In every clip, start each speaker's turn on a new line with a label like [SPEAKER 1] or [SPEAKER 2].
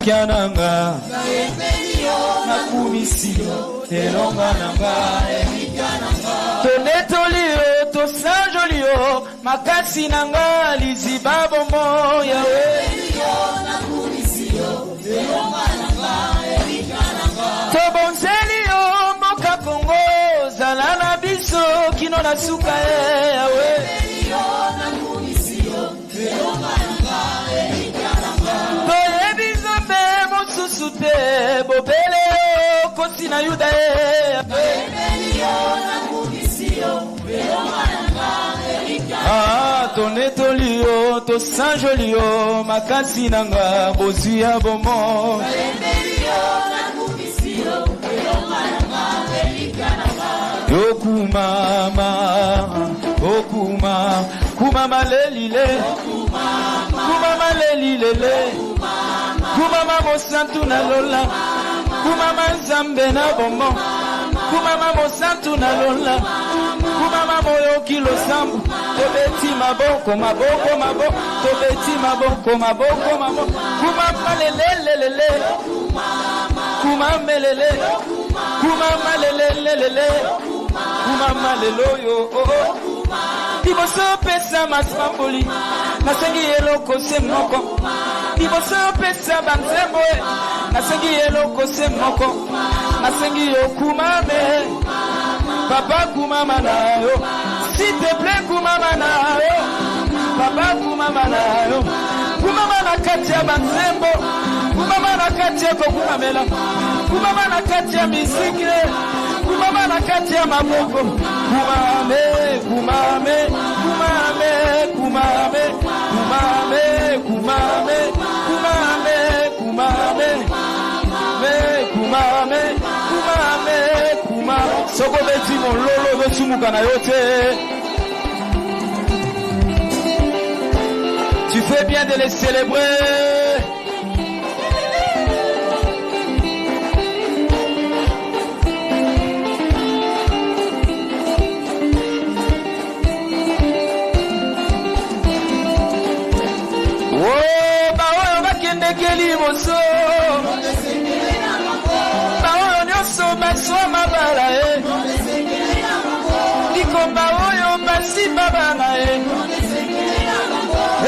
[SPEAKER 1] Kiananga nakumisio elonga nanga tonetolio tosanjolio makasi nanga liziba bombo yawe tobonzelio mboka Kongo zalana biso kino na suka yawe Sute bobele kotina yuda tonetolio to sanjolio makasi nanga bozia bomo kumama lelile kumama lelile kumama mosantu na lola kumama zambe na bombo kumama mosantu na lola kumama moyo kilo sambu tobeti maboko tobeti maboko kumama lelelele kumama lelele kumama lelelele kumama leloyo Diboso pesa masamboli nasengi eloko semoko Diboso pesa banzemboe nasengi eloko semoko nasengi yokumame papa kumama nayo s'il te plaît kumama nayo papa kumama nayo kumama na kati ya banzembo kumama na kati ya kokumamela kumama na kati ya misiki kumama na kati ya maboko kumame kumame kumame kumame kumame kumame kumame kumame kumame kumame kumame soko beti mololo besumuka na yote. Tu fais bien de les célébrer. Keli moso baoyo nyonso baswa mabala dikomba oyo basi babana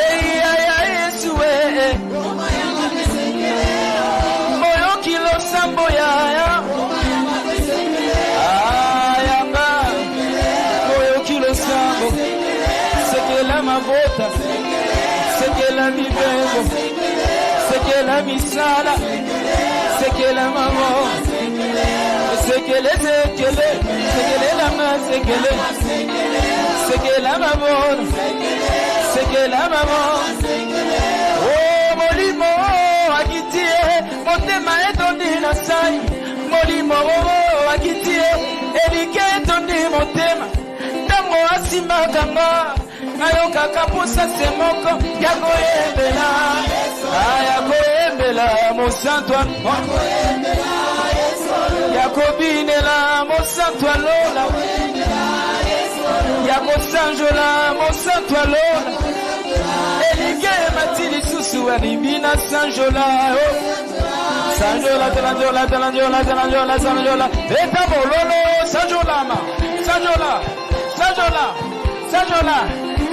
[SPEAKER 1] eya Yesu moyo kilo sambo yaya ayanga moyo kilo sambo sekela mabota sekela mibengo sekela misala sekela mamo sekele la ma sekela mamo sekela mamo oh molimo akitie motema etondi na sai molimo akitie elike etondi motema tango asima kanga ayoka kapusa semoko yakoyembela ayakoyembela mosantu yakobinela mosantu alola yakosanjola mosantu alola elike matili susu alibina sanjola sanjola sanjola eta bololo sanjolama sanjola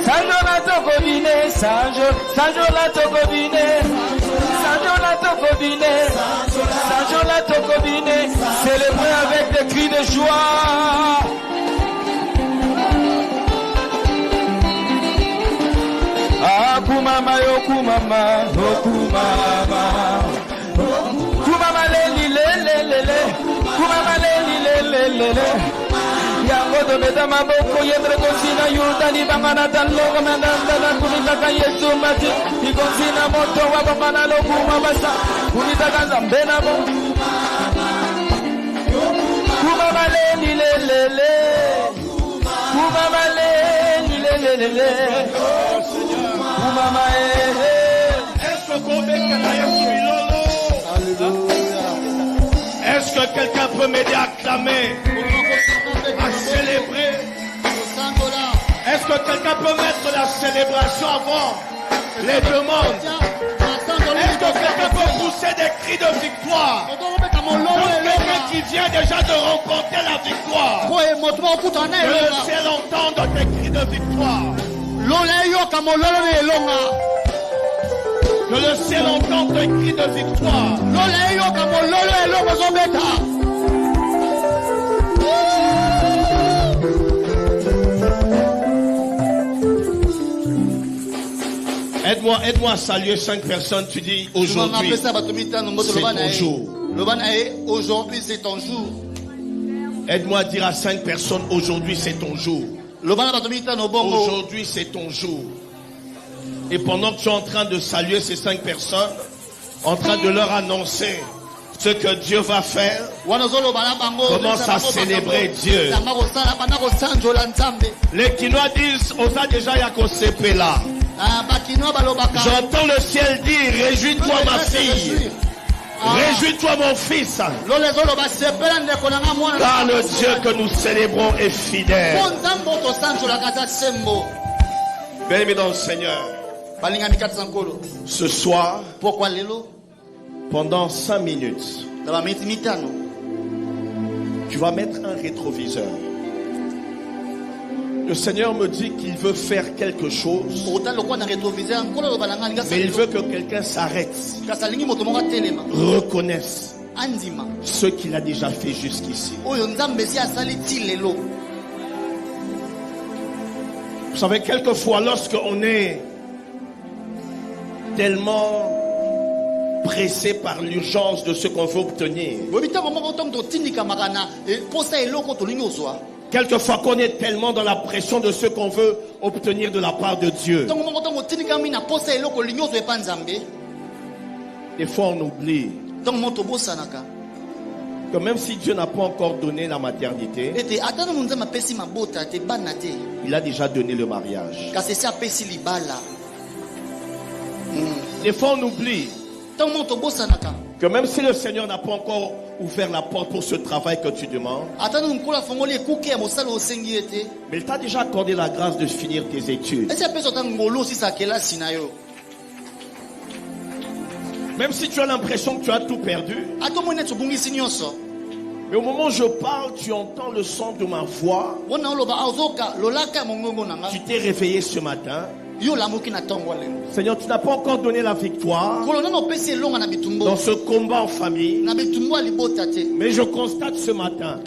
[SPEAKER 1] Sanjola tokobine, Sanjola tokobine, Sanjola tokobine, Sanjola tokobine, célébrez avec des cris de joie. Ah kumama yo kumama, yo kumama, kumama lelilelelele, kumama lelilelelele. Yango do beta maboko yendre kosina yurdani bangana tanloga mandanda kunitaka Yesu mati ikonsina moto wa bangana lokuma basa kunitaka zambena bo kumama lelilelele kumama lelilelele kumama
[SPEAKER 2] Est-ce que quelqu'un peut m'aider à clamer, à célébrer? Est-ce que quelqu'un peut mettre la célébration avant les demandes? Est-ce que quelqu'un peut pousser des cris de victoire. Donc quelqu'un qui vient déjà de rencontrer la victoire. Je le sais entendre des cris de victoire. Je le sais entendre des cris de victoire. Aide-moi à saluer 5 personnes. Tu dis aujourd'hui, c'est ton jour.
[SPEAKER 3] Aujourd'hui, c'est ton jour.
[SPEAKER 2] Aide-moi à dire à 5 personnes, aujourd'hui c'est ton jour. Aujourd'hui c'est ton jour. Et pendant que tu es en train de saluer ces 5 personnes, en train de leur annoncer ce que Dieu va faire, commence à célébrer Dieu. Les Kinois disent, Osa déjà Yakosepe là. J'entends le ciel dire, réjouis-toi ma fille. Réjouis-toi mon fils. Car le Dieu que nous célébrons est fidèle. Bien-aimé dans le Seigneur, ce soir, pendant 5 minutes, tu vas mettre un rétroviseur. Le Seigneur me dit qu'il veut faire quelque chose, mais il veut que quelqu'un s'arrête, reconnaisse ce qu'il a déjà fait jusqu'ici. Vous savez, quelquefois, lorsqu'on est tellement pressé par l'urgence de ce qu'on veut obtenir, quelquefois qu'on est tellement dans la pression de ce qu'on veut obtenir de la part de Dieu, des fois on oublie que même si Dieu n'a pas encore donné la maternité, il a déjà donné le mariage. Des fois on oublie que même si le Seigneur n'a pas encore ouvert la porte pour ce travail que tu demandes, mais il t'a déjà accordé la grâce de finir tes études. Même si tu as l'impression que tu as tout perdu, mais au moment où je parle, tu entends le son de ma voix. Tu t'es réveillé ce matin. Seigneur, tu n'as pas encore donné la victoire dans ce combat en famille, mais je constate ce matin,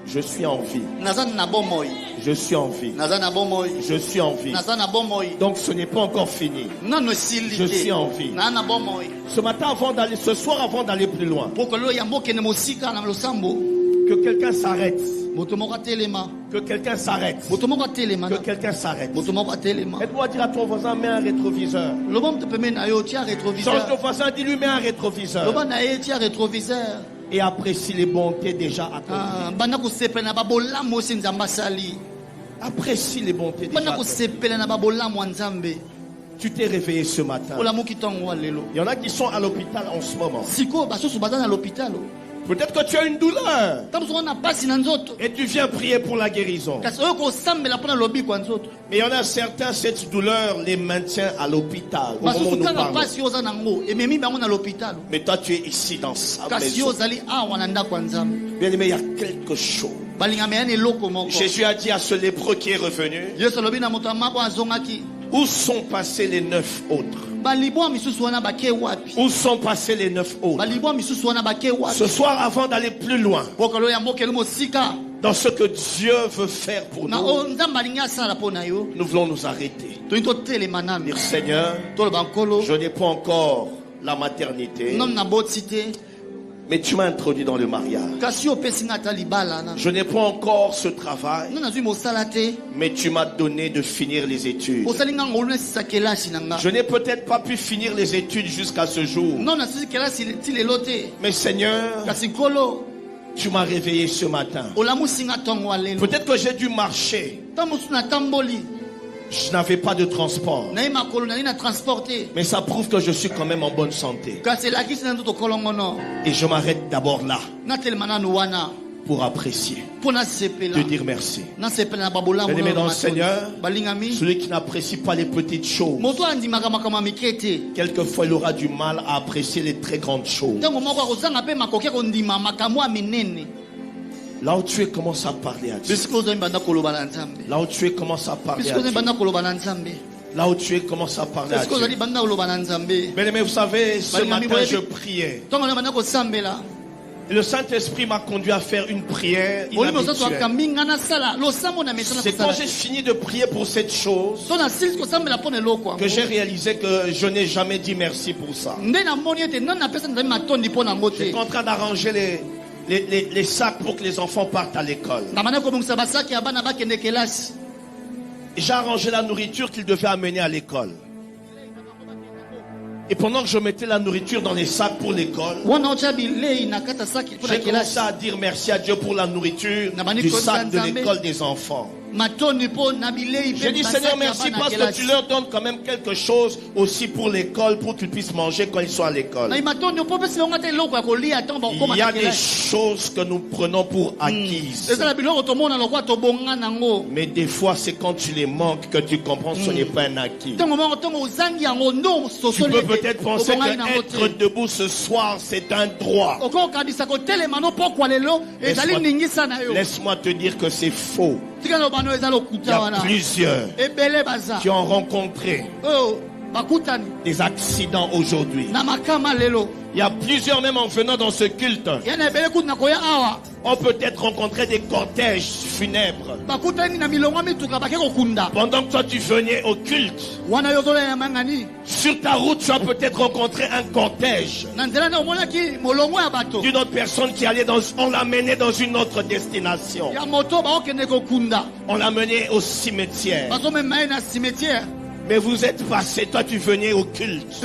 [SPEAKER 2] je suis en vie. Je suis en vie. Je suis en vie. Donc ce n'est pas encore fini. Je suis en vie. Ce matin, ce soir, avant d'aller plus loin, que quelqu'un s'arrête. Que quelqu'un s'arrête. Que quelqu'un s'arrête. Aide-moi à dire à ton voisin, mets un rétroviseur. Change ton voisin, dis-lui, mets un rétroviseur. Et apprécie les bontés déjà accomplies. Apprécie les bontés déjà accomplies. Tu t'es réveillé ce matin. Il y en a qui sont à l'hôpital en ce moment. Peut-être que tu as une douleur et tu viens prier pour la guérison. Mais il y en a certains, cette douleur les maintient à l'hôpital au moment où nous parlons. Mais toi tu es ici dans sa maison. Bien aimé, il y a quelque chose. Jésus a dit à ce lépreux qui est revenu, où sont passés les 9 autres? Où sont passés les 9 autres? Ce soir, avant d'aller plus loin dans ce que Dieu veut faire pour nous, nous voulons nous arrêter. Dire, Seigneur, je n'ai pas encore la maternité, mais tu m'as introduit dans le mariage. Je n'ai pas encore ce travail, mais tu m'as donné de finir les études. Je n'ai peut-être pas pu finir les études jusqu'à ce jour, mais Seigneur, tu m'as réveillé ce matin. Peut-être que j'ai dû marcher. Je n'avais pas de transport, mais ça prouve que je suis quand même en bonne santé. Et je m'arrête d'abord là. pour apprécier, de dire merci. Bien-aimé dans le Seigneur, celui qui n'apprécie pas les petites choses, quelquefois il aura du mal à apprécier les très grandes choses. Là où tu es, commence à parler à Dieu. Là où tu es, commence à parler à Dieu. Là où tu es, commence à parler à Dieu. Bien-aimé, vous savez, ce matin je priais. Et le Saint-Esprit m'a conduit à faire une prière inhabituelle. C'est quand j'ai fini de prier pour cette chose que j'ai réalisé que je n'ai jamais dit merci pour ça. J'étais en train d'arranger les sacs pour que les enfants partent à l'école. J'ai arrangé la nourriture qu'ils devaient amener à l'école. Et pendant que je mettais la nourriture dans les sacs pour l'école, j'ai commencé à dire merci à Dieu pour la nourriture du sac de l'école des enfants. J'ai dit Seigneur merci parce que tu leur donnes quand même quelque chose aussi pour l'école, pour qu'ils puissent manger quand ils sont à l'école. Il y a des choses que nous prenons pour acquises. Mais des fois c'est quand tu les manques que tu comprends que ce n'est pas un acquis. Tu peux peut-être penser qu'être debout ce soir c'est un droit. Laisse-moi te dire que c'est faux. Il y a plusieurs qui ont rencontré des accidents aujourd'hui. Il y a plusieurs même en venant dans ce culte ont peut-être rencontré des cortèges funèbres. Pendant que toi tu venais au culte, sur ta route tu as peut-être rencontré un cortège d'une autre personne qui allait on l'a mené dans une autre destination. On l'a mené au cimetière. Mais vous êtes passé, toi tu venais au culte.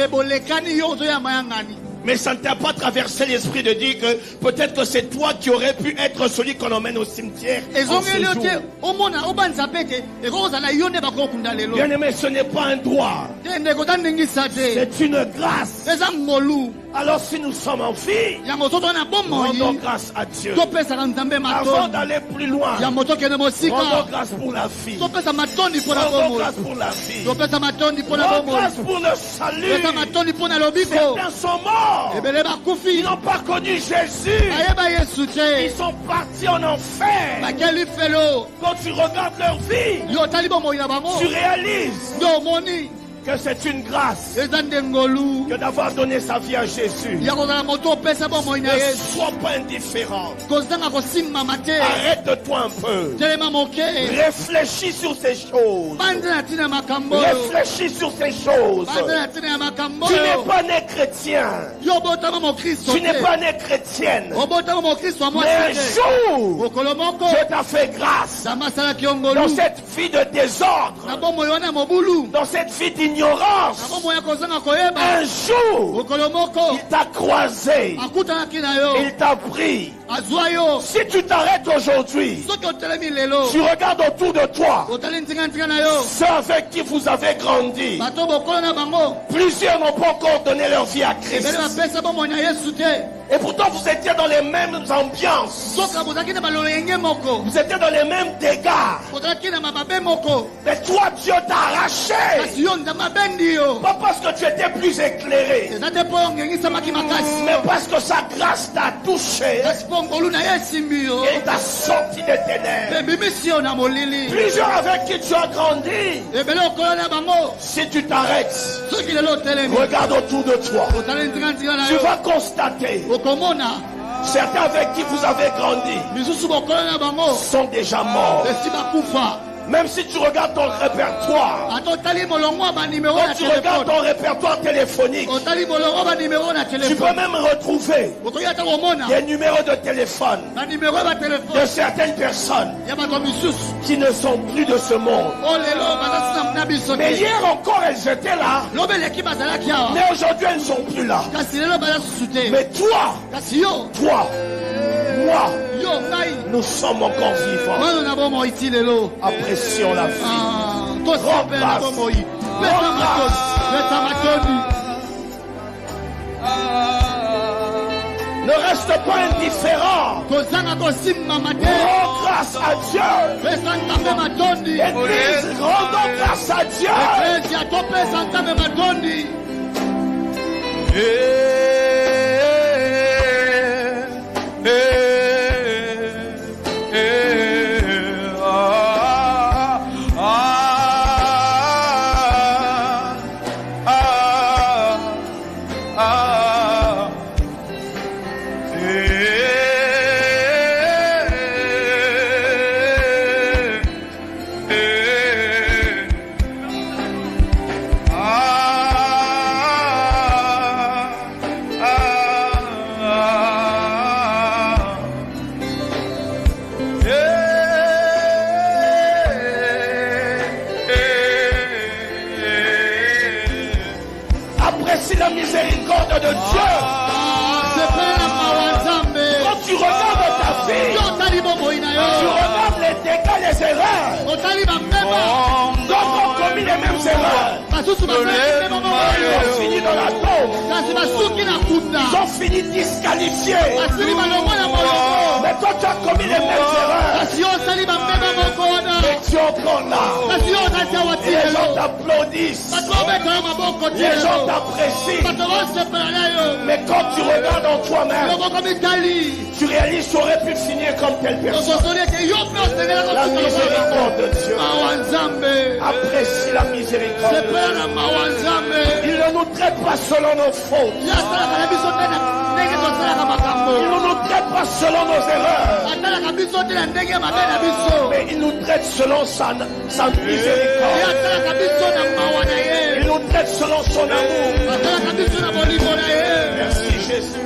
[SPEAKER 2] Mais ça ne t'a pas traversé l'esprit de dire que peut-être que c'est toi qui aurais pu être celui qu'on emmène au cimetière. Bien aimé, ce n'est pas un droit. C'est une grâce. Alors si nous sommes en vie, rendons grâce à Dieu. Avant d'aller plus loin, rendons grâce pour la vie. Rendons grâce pour la vie. Rendons grâce pour le salut. Certains sont morts. Ils n'ont pas connu Jésus. Ils sont partis en enfer. Quand tu regardes leur vie, tu réalises que c'est une grâce que d'avoir donné sa vie à Jésus. Ne sois pas indifférent. Arrête-toi un peu. Réfléchis sur ces choses. Réfléchis sur ces choses. Tu n'es pas né chrétien. Tu n'es pas né chrétienne. Mais un jour, Dieu t'a fait grâce dans cette vie de désordre, dans cette vie d'ignorance. Un jour, il t'a croisé, il t'a pris. Si tu t'arrêtes aujourd'hui, tu regardes autour de toi, ceux avec qui vous avez grandi, plusieurs n'ont pas encore donné leur vie à Christ. Et pourtant vous étiez dans les mêmes ambiances. Vous étiez dans les mêmes dégâts. Mais toi Dieu t'a arraché. Pas parce que tu étais plus éclairé, mais parce que sa grâce t'a touché. Et il t'a sorti des ténèbres. Plusieurs avec qui tu as grandi. Si tu t'arrêtes, regarde autour de toi. Tu vas constater certains avec qui vous avez grandi sont déjà morts. Même si tu regardes ton répertoire, quand tu regardes ton répertoire téléphonique, tu peux même retrouver des numéros de téléphone de certaines personnes qui ne sont plus de ce monde. Mais hier encore elles étaient là, mais aujourd'hui elles ne sont plus là. Mais toi, moi, nous sommes encore vivants. Apprécions la vie. Rends grâce. Ne reste pas indifférent. Rends grâce à Dieu. Église, rendons grâce à Dieu. Apprécie la miséricorde de Dieu. Quand tu regardes ta vie, tu regardes les dégâts, les erreurs. D'autres ont commis les mêmes erreurs. Ils ont fini dans la tombe. Ils ont fini disqualifiés. Mais toi tu as commis les mêmes erreurs. Mais tu es encore là. Et les gens t'applaudissent. Les gens t'apprécient. Mais quand tu regardes en toi-même, tu réalises que tu aurais pu finir comme telle personne. La miséricorde de Dieu. Apprécie la miséricorde de Dieu. Il ne nous traite pas selon nos fautes. Il ne nous traite pas selon nos erreurs. Mais il nous traite selon sa miséricorde. Il nous traite selon son amour. Merci Jésus.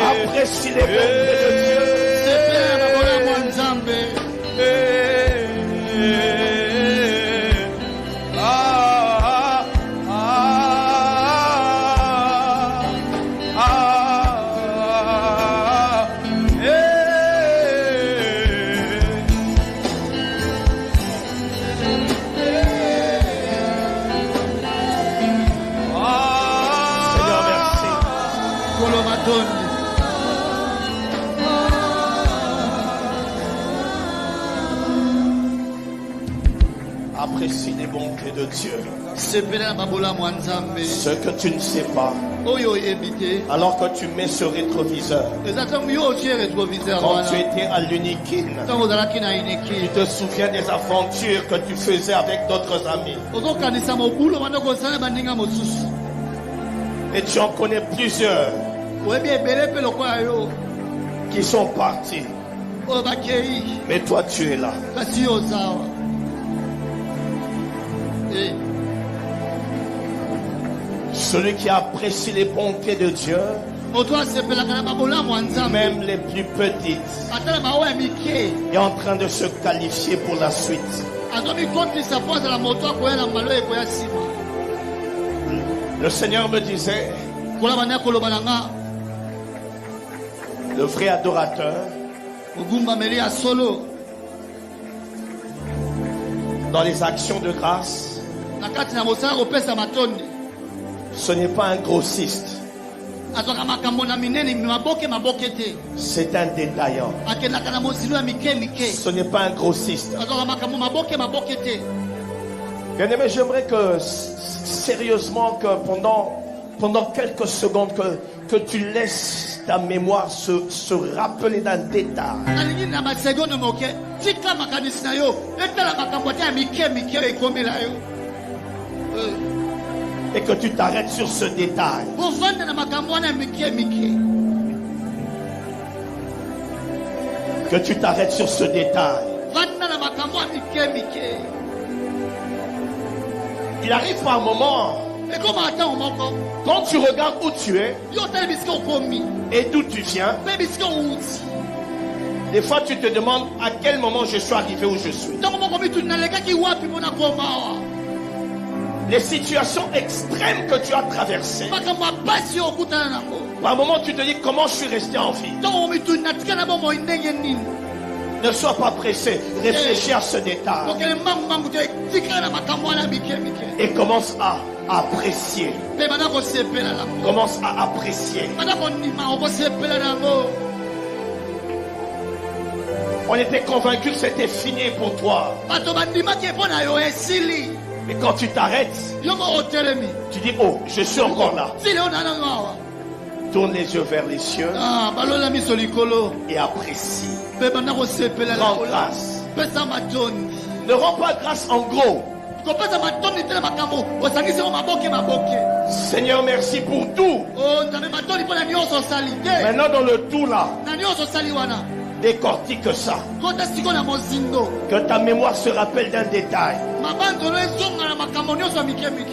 [SPEAKER 2] Apprécie les bontés de Dieu. Apprécie les bontés de Dieu. Ce que tu ne sais pas, alors que tu mets ce rétroviseur, quand tu étais à l'Unikine, tu te souviens des aventures que tu faisais avec d'autres amis. Et tu en connais plusieurs qui sont partis. Mais toi tu es là. Celui qui apprécie les bontés de Dieu, même les plus petites, est en train de se qualifier pour la suite. Le Seigneur me disait, le vrai adorateur, dans les actions de grâce, ce n'est pas un grossiste. C'est un détaillant. Ce n'est pas un grossiste. Bien aimé, j'aimerais que sérieusement que pendant quelques secondes que tu laisses ta mémoire se rappeler d'un détail. Et que tu t'arrêtes sur ce détail. Que tu t'arrêtes sur ce détail. Il arrive par un moment, quand tu regardes où tu es et d'où tu viens, Des fois, tu te demandes à quel moment je suis arrivé où je suis. Les situations extrêmes que tu as traversées. Par moments, tu te dis comment je suis resté en vie. Ne sois pas pressé. Réfléchis à ce détail. Et commence à apprécier. Commence à apprécier. On était convaincus que c'était fini pour toi. Mais quand tu t'arrêtes, tu dis, oh, je suis encore là. Tourne les yeux vers les cieux et apprécie. Rends grâce. Ne rends pas grâce en gros. Seigneur, merci pour tout. Maintenant dans le tout là, décortique ça. Que ta mémoire se rappelle d'un détail.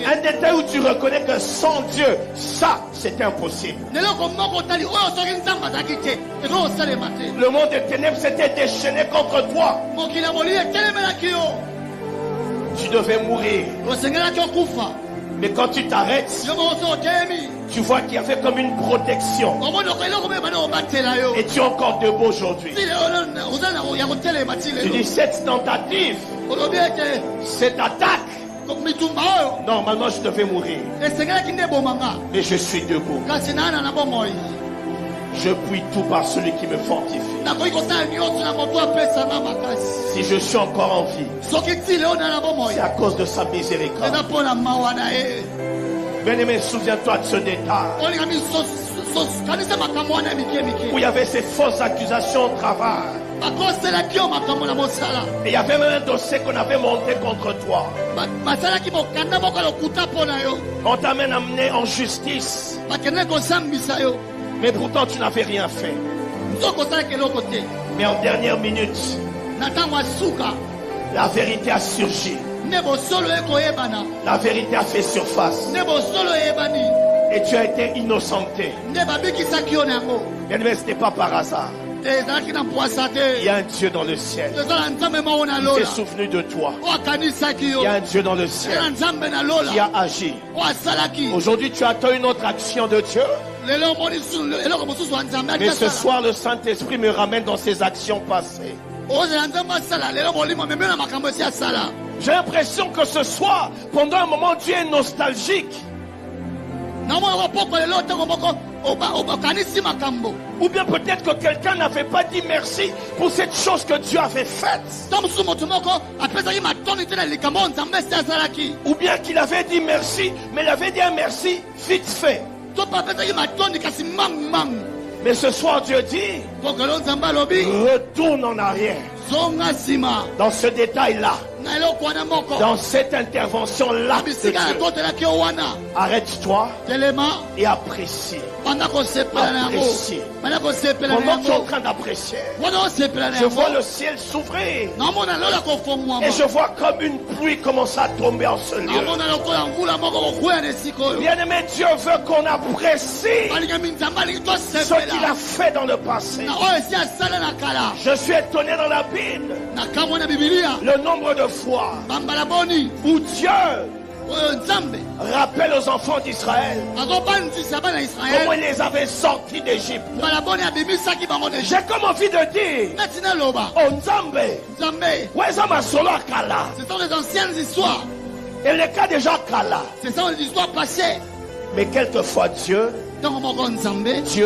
[SPEAKER 2] Un détail où tu reconnais que sans Dieu, ça c'est impossible. Le monde des ténèbres s'était déchaîné contre toi. Tu devais mourir. Mais quand tu t'arrêtes, tu vois qu'il y avait comme une protection. Et tu es encore debout aujourd'hui. Tu dis cette tentative, cette attaque, normalement je devais mourir. Mais je suis debout. Je puis tout par celui qui me fortifie. Si je suis encore en vie, c'est à cause de sa miséricorde. Bien-aimé, souviens-toi de ce détail. Où il y avait ces fausses accusations au travail. Et il y avait même un dossier qu'on avait monté contre toi. On t'a même amené en justice. Mais pourtant tu n'avais rien fait. Mais en dernière minute, la vérité a surgi. La vérité a fait surface. Et tu as été innocenté. Bien aimé, ce n'est pas par hasard. Il y a un Dieu dans le ciel. Il s'est souvenu de toi. Il y a un Dieu dans le ciel qui a agi. Aujourd'hui, tu attends une autre action de Dieu. Mais ce soir, le Saint-Esprit me ramène dans ses actions passées. J'ai l'impression que ce soir, pendant un moment, Dieu est nostalgique. Ou bien peut-être que quelqu'un n'avait pas dit merci pour cette chose que Dieu avait faite. Ou bien qu'il avait dit merci, mais il avait dit un merci vite fait. Mais ce soir Dieu dit, retourne en arrière. Dans ce détail-là, dans cette intervention-là, arrête-toi et apprécie. Apprécie. Pendant que tu es en train d'apprécier, je vois le ciel s'ouvrir. Et je vois comme une pluie commence à tomber en ce lieu. Bien-aimé, Dieu veut qu'on apprécie ce qu'il a fait dans le passé. Je suis étonné dans la Bible le nombre de fois où Dieu rappelle aux enfants d'Israël comment il les avait sortis d'Égypte. J'ai comme envie de dire, oh Nzambe, ce
[SPEAKER 3] sont des anciennes histoires.
[SPEAKER 2] Et les cas déjà Kala.
[SPEAKER 3] Ce sont des histoires passées.
[SPEAKER 2] Mais quelquefois Dieu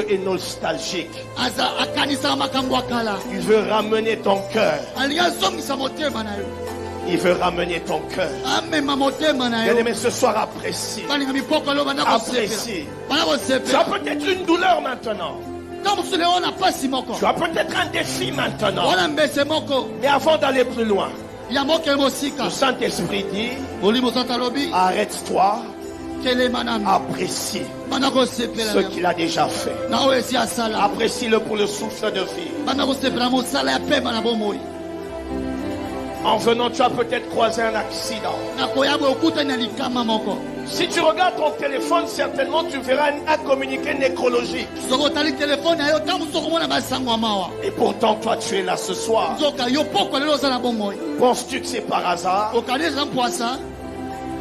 [SPEAKER 2] est nostalgique. Il veut ramener ton cœur. Il veut ramener ton cœur. Bien-aimé, ce soir, apprécie. Apprécie. Tu as peut-être une douleur maintenant. Tu as peut-être un défi maintenant. Mais avant d'aller plus loin, le Saint-Esprit dit, arrête-toi. Apprécie ce qu'il a déjà fait. Apprécie-le pour le souffle de vie. En venant, tu as peut-être croisé un accident. Si tu regardes ton téléphone, certainement tu verras un communiqué nécrologique. Et pourtant, toi, tu es là ce soir. Penses-tu que c'est par hasard?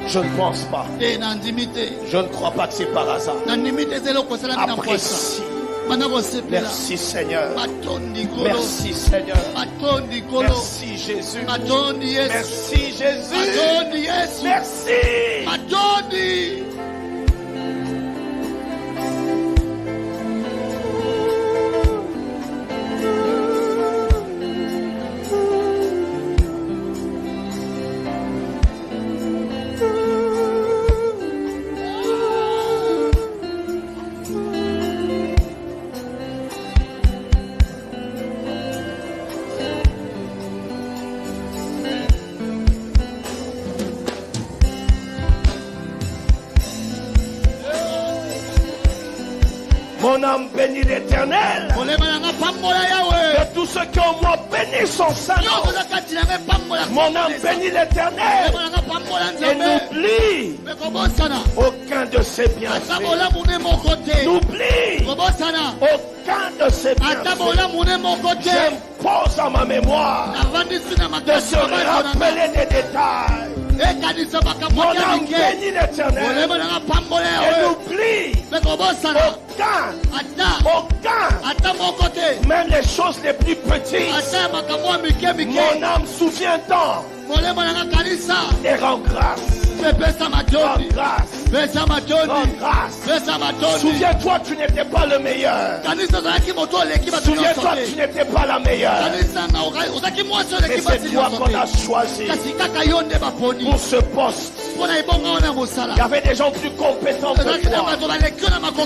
[SPEAKER 2] Je ne pense pas. Je ne crois pas que c'est par hasard. Apprécie. Merci Seigneur. Merci Seigneur. Merci Jésus. Merci Jésus. Merci. Mon âme bénit l'Éternel. Que tous ceux qui ont moi bénissent son Saint-Nom. Mon âme bénit l'Éternel. Et n'oublie aucun de ses bienfaits. N'oublie aucun de ses bienfaits. J'impose à ma mémoire de se rappeler des détails. Mon âme bénit l'Éternel. Et n'oublie aucun, même les choses les plus petites. Mon âme souvient-en et rend grâce. Souviens-toi, tu n'étais pas le meilleur. Souviens-toi, tu n'étais pas la meilleure. Mais c'est toi qu'on a choisi pour ce poste. Il y avait des gens plus compétents que toi.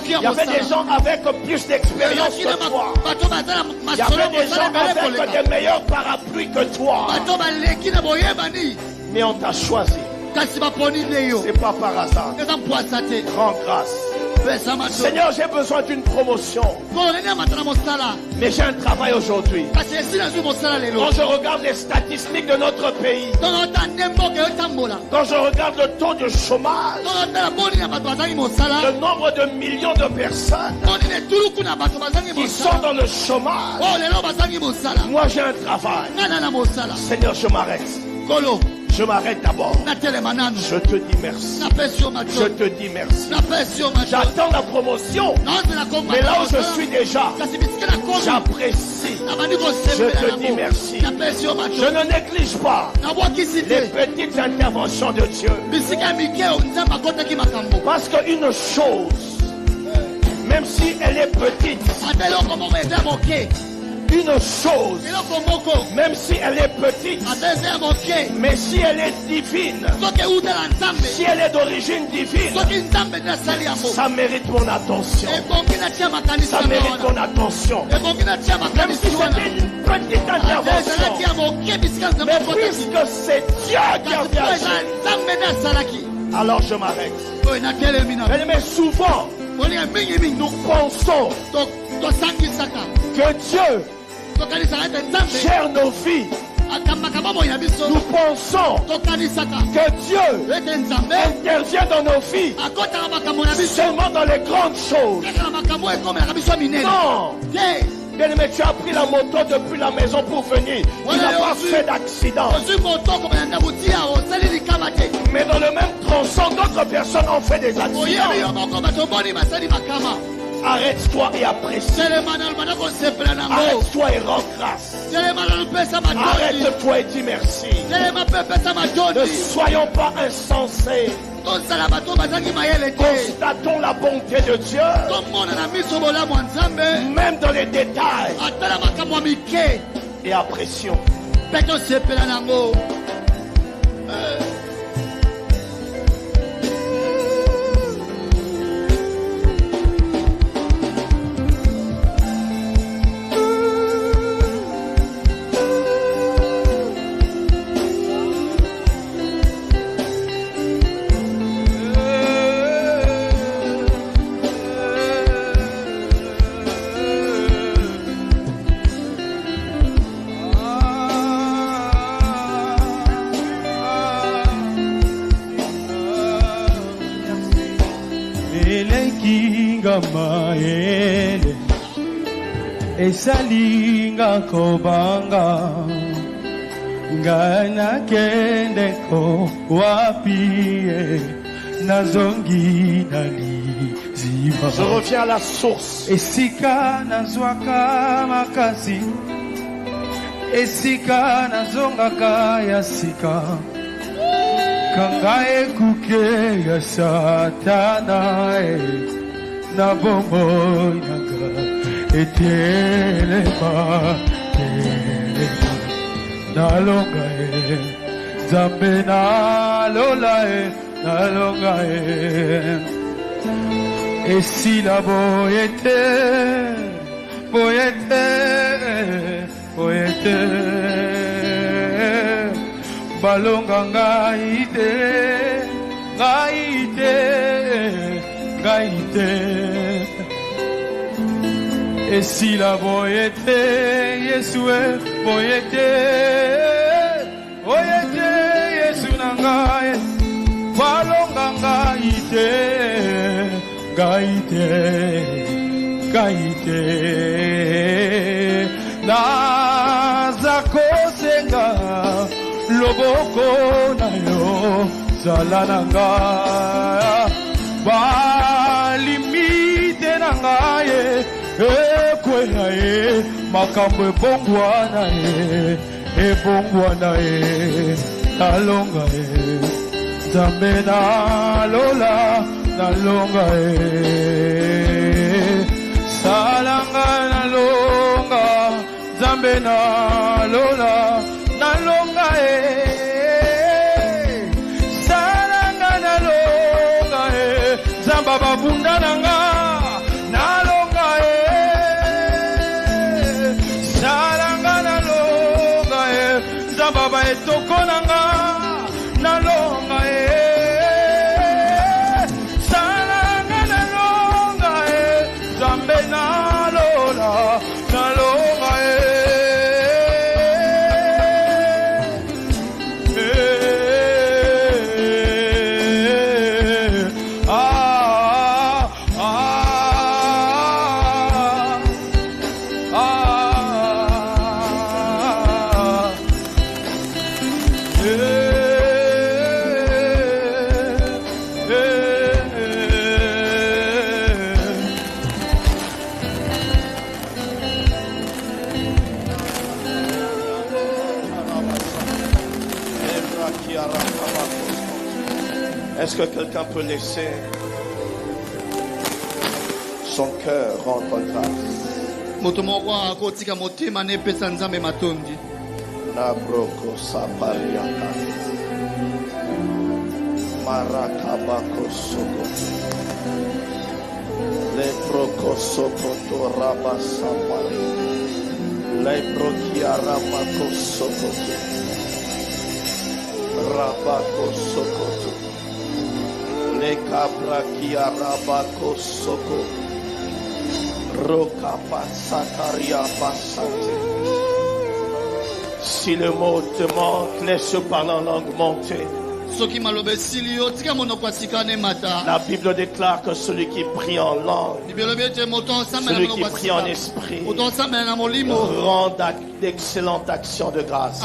[SPEAKER 2] Il y avait des gens avec plus d'expérience que toi. Il y avait des gens avec des meilleurs parapluies que toi. Mais on t'a choisi. C'est pas par hasard. Rends grâce. Seigneur, j'ai besoin d'une promotion. Mais j'ai un travail aujourd'hui. Quand je regarde les statistiques de notre pays, quand je regarde le taux de chômage, le nombre de millions de personnes qui sont dans le chômage, moi j'ai un travail. Seigneur, je m'arrête. Je m'arrête d'abord. Je te dis merci. Je te dis merci. J'attends la promotion. Mais là où je suis déjà, j'apprécie. Je te dis merci. Je ne néglige pas les petites interventions de Dieu. Parce qu'une chose, même si elle est petite, une chose, même si elle est petite, mais si elle est divine, si elle est d'origine divine, ça mérite mon attention. Ça mérite mon attention. Même si c'était une petite intervention, mais puisque c'est Dieu qui a fait agir, alors je m'arrête. Mais souvent, nous pensons que Dieu gère nos vies. Nous pensons que Dieu intervient dans nos vies seulement dans les grandes choses. Non. Bien-aimé, tu as pris la moto depuis la maison pour venir. Tu n'as pas fait d'accident. Mais dans le même tronçon, d'autres personnes ont fait des accidents. Arrête-toi et apprécie. Arrête-toi et rends grâce. Arrête-toi et dis merci. Ne soyons pas insensés. Constatons la bonté de Dieu. Même dans les détails. Et apprécions.
[SPEAKER 1] salinga maele esalinga kobanga ngana kendeko wapie nazongi naliziba.
[SPEAKER 2] Je reviens à la source.
[SPEAKER 1] Esika nazwaka makasi esika nazongaka ya sika kanga ekuke ya satana na bombo nanga etelema nalonga zambe nalola nalonga esila boyete boyete boyete balonga ngaite ngaite ngaite esila boyete yesue boyete boyete yesu nangaye balonga ngaite ngaite ngaite nazakosenga loboko na yo zalananga balimite na ngaye ekwela ye makambo ebongwana ye nalonga ye nzambe nalola nalonga ye salanga nalonga nzambe nalola nalonga ye salanga nalonga ye zamba babunda nanga nalonga ye salanga nalonga ye zamba baetoko nanga nalonga ye salanga nalonga ye zambe nalola nalonga ye.
[SPEAKER 2] Est-ce que quelqu'un peut laisser son cœur rendre grâce? Nabroko sapariaka marakabako sokoto lebroko sokoto rabasapari lebrokiaramako sokoto rabako sokoto lekabrakia rabako soko rokapasataria pasate. Si le mot te manque, laisse parler en langue monter. La Bible déclare que celui qui prie en langue, celui qui prie en esprit, rend d'excellentes actions de grâce.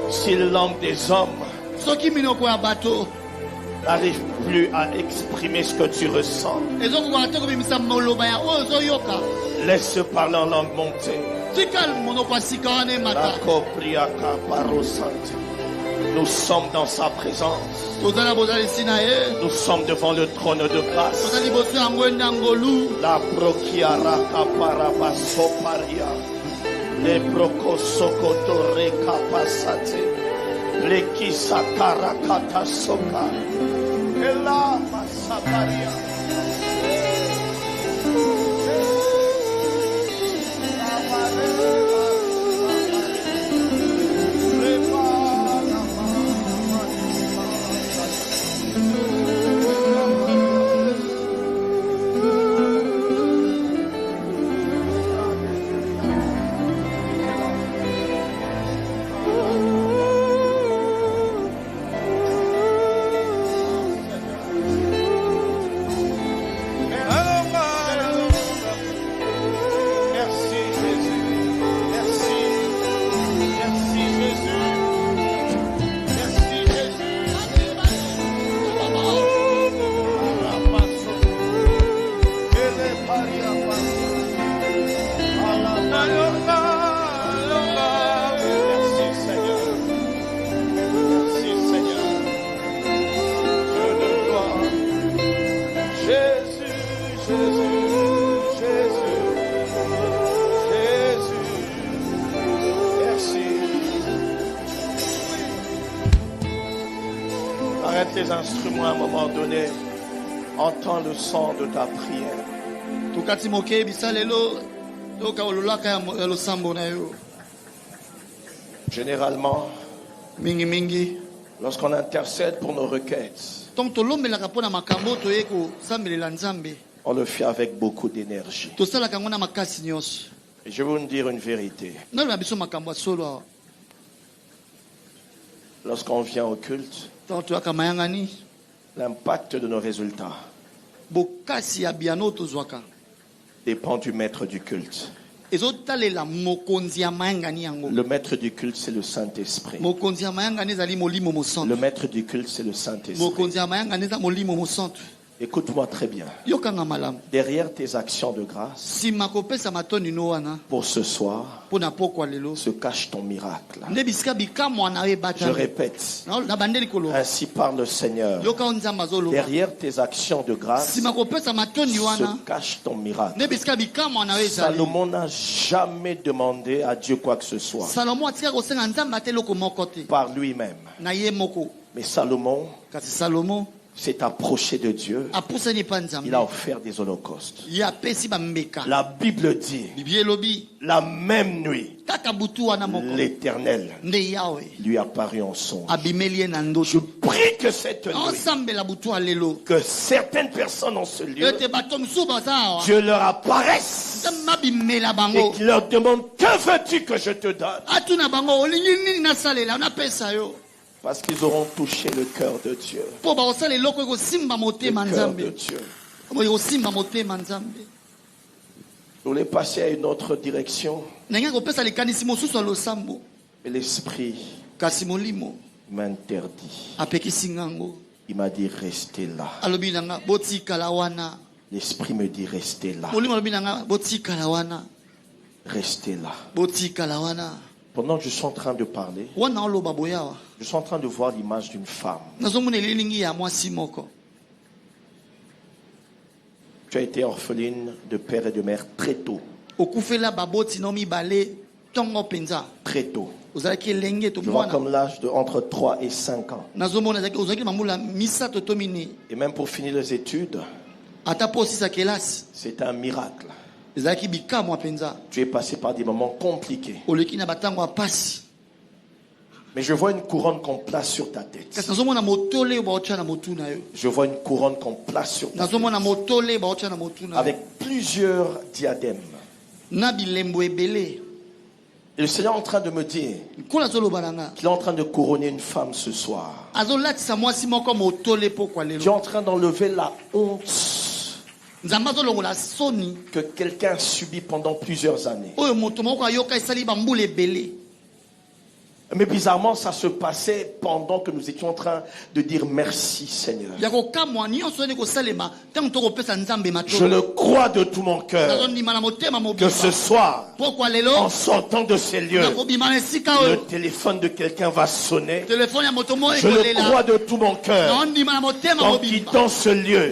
[SPEAKER 2] Si la langue des hommes n'arrive plus à exprimer ce que tu ressens, laisse parler en langue montée. Nous sommes dans sa présence. Nous sommes devant le trône de grâce. La brokiara kaparabasoparia. Les brokosokoto rekapasate. Les kisakara katasoka. Et là, masaparia. tes instruments à un moment donné. Entends le son de ta prière. Généralement, lorsqu'on intercède pour nos requêtes, on le fait avec beaucoup d'énergie. Et je vais vous dire une vérité. Lorsqu'on vient au culte, l'impact de nos résultats dépend du maître du culte. Le maître du culte, c'est le Saint-Esprit. Le maître du culte, c'est le Saint-Esprit. Écoute-moi très bien. Derrière tes actions de grâce, pour ce soir, se cache ton miracle. Je répète, ainsi parle le Seigneur. Derrière tes actions de grâce, se cache ton miracle. Salomon n'a jamais demandé à Dieu quoi que ce soit par lui-même. Mais Salomon s'est approché de Dieu. Il a offert des holocaustes. La Bible dit, la même nuit, l'Éternel lui apparut en songe. Je prie que cette nuit, que certaines personnes en ce lieu, Dieu leur apparaisse et qu'il leur demande, que veux-tu que je te donne? Parce qu'ils auront touché le cœur de Dieu. Le cœur de Dieu. Je voulais passer à une autre direction. Et l'Esprit m'interdit. Il m'a dit restez là. L'Esprit me dit restez là. Restez là. Pendant que je suis en train de parler, je suis en train de voir l'image d'une femme. Tu as été orpheline de père et de mère très tôt. Très tôt. Je vois comme l'âge de entre 3 et 5 ans. Et même pour finir les études, c'est un miracle. Tu es passé par des moments compliqués. Mais je vois une couronne qu'on place sur ta tête. Je vois une couronne qu'on place sur ta tête. Avec plusieurs diadèmes. Et le Seigneur est en train de me dire qu'il est en train de couronner une femme ce soir. Tu es en train d'enlever la honte que quelqu'un subit pendant plusieurs années. Mais bizarrement, ça se passait pendant que nous étions en train de dire merci Seigneur. Je le crois de tout mon cœur que ce soir, en sortant de ces lieux, le téléphone de quelqu'un va sonner. Je le crois de tout mon cœur qu'en quittant ce lieu,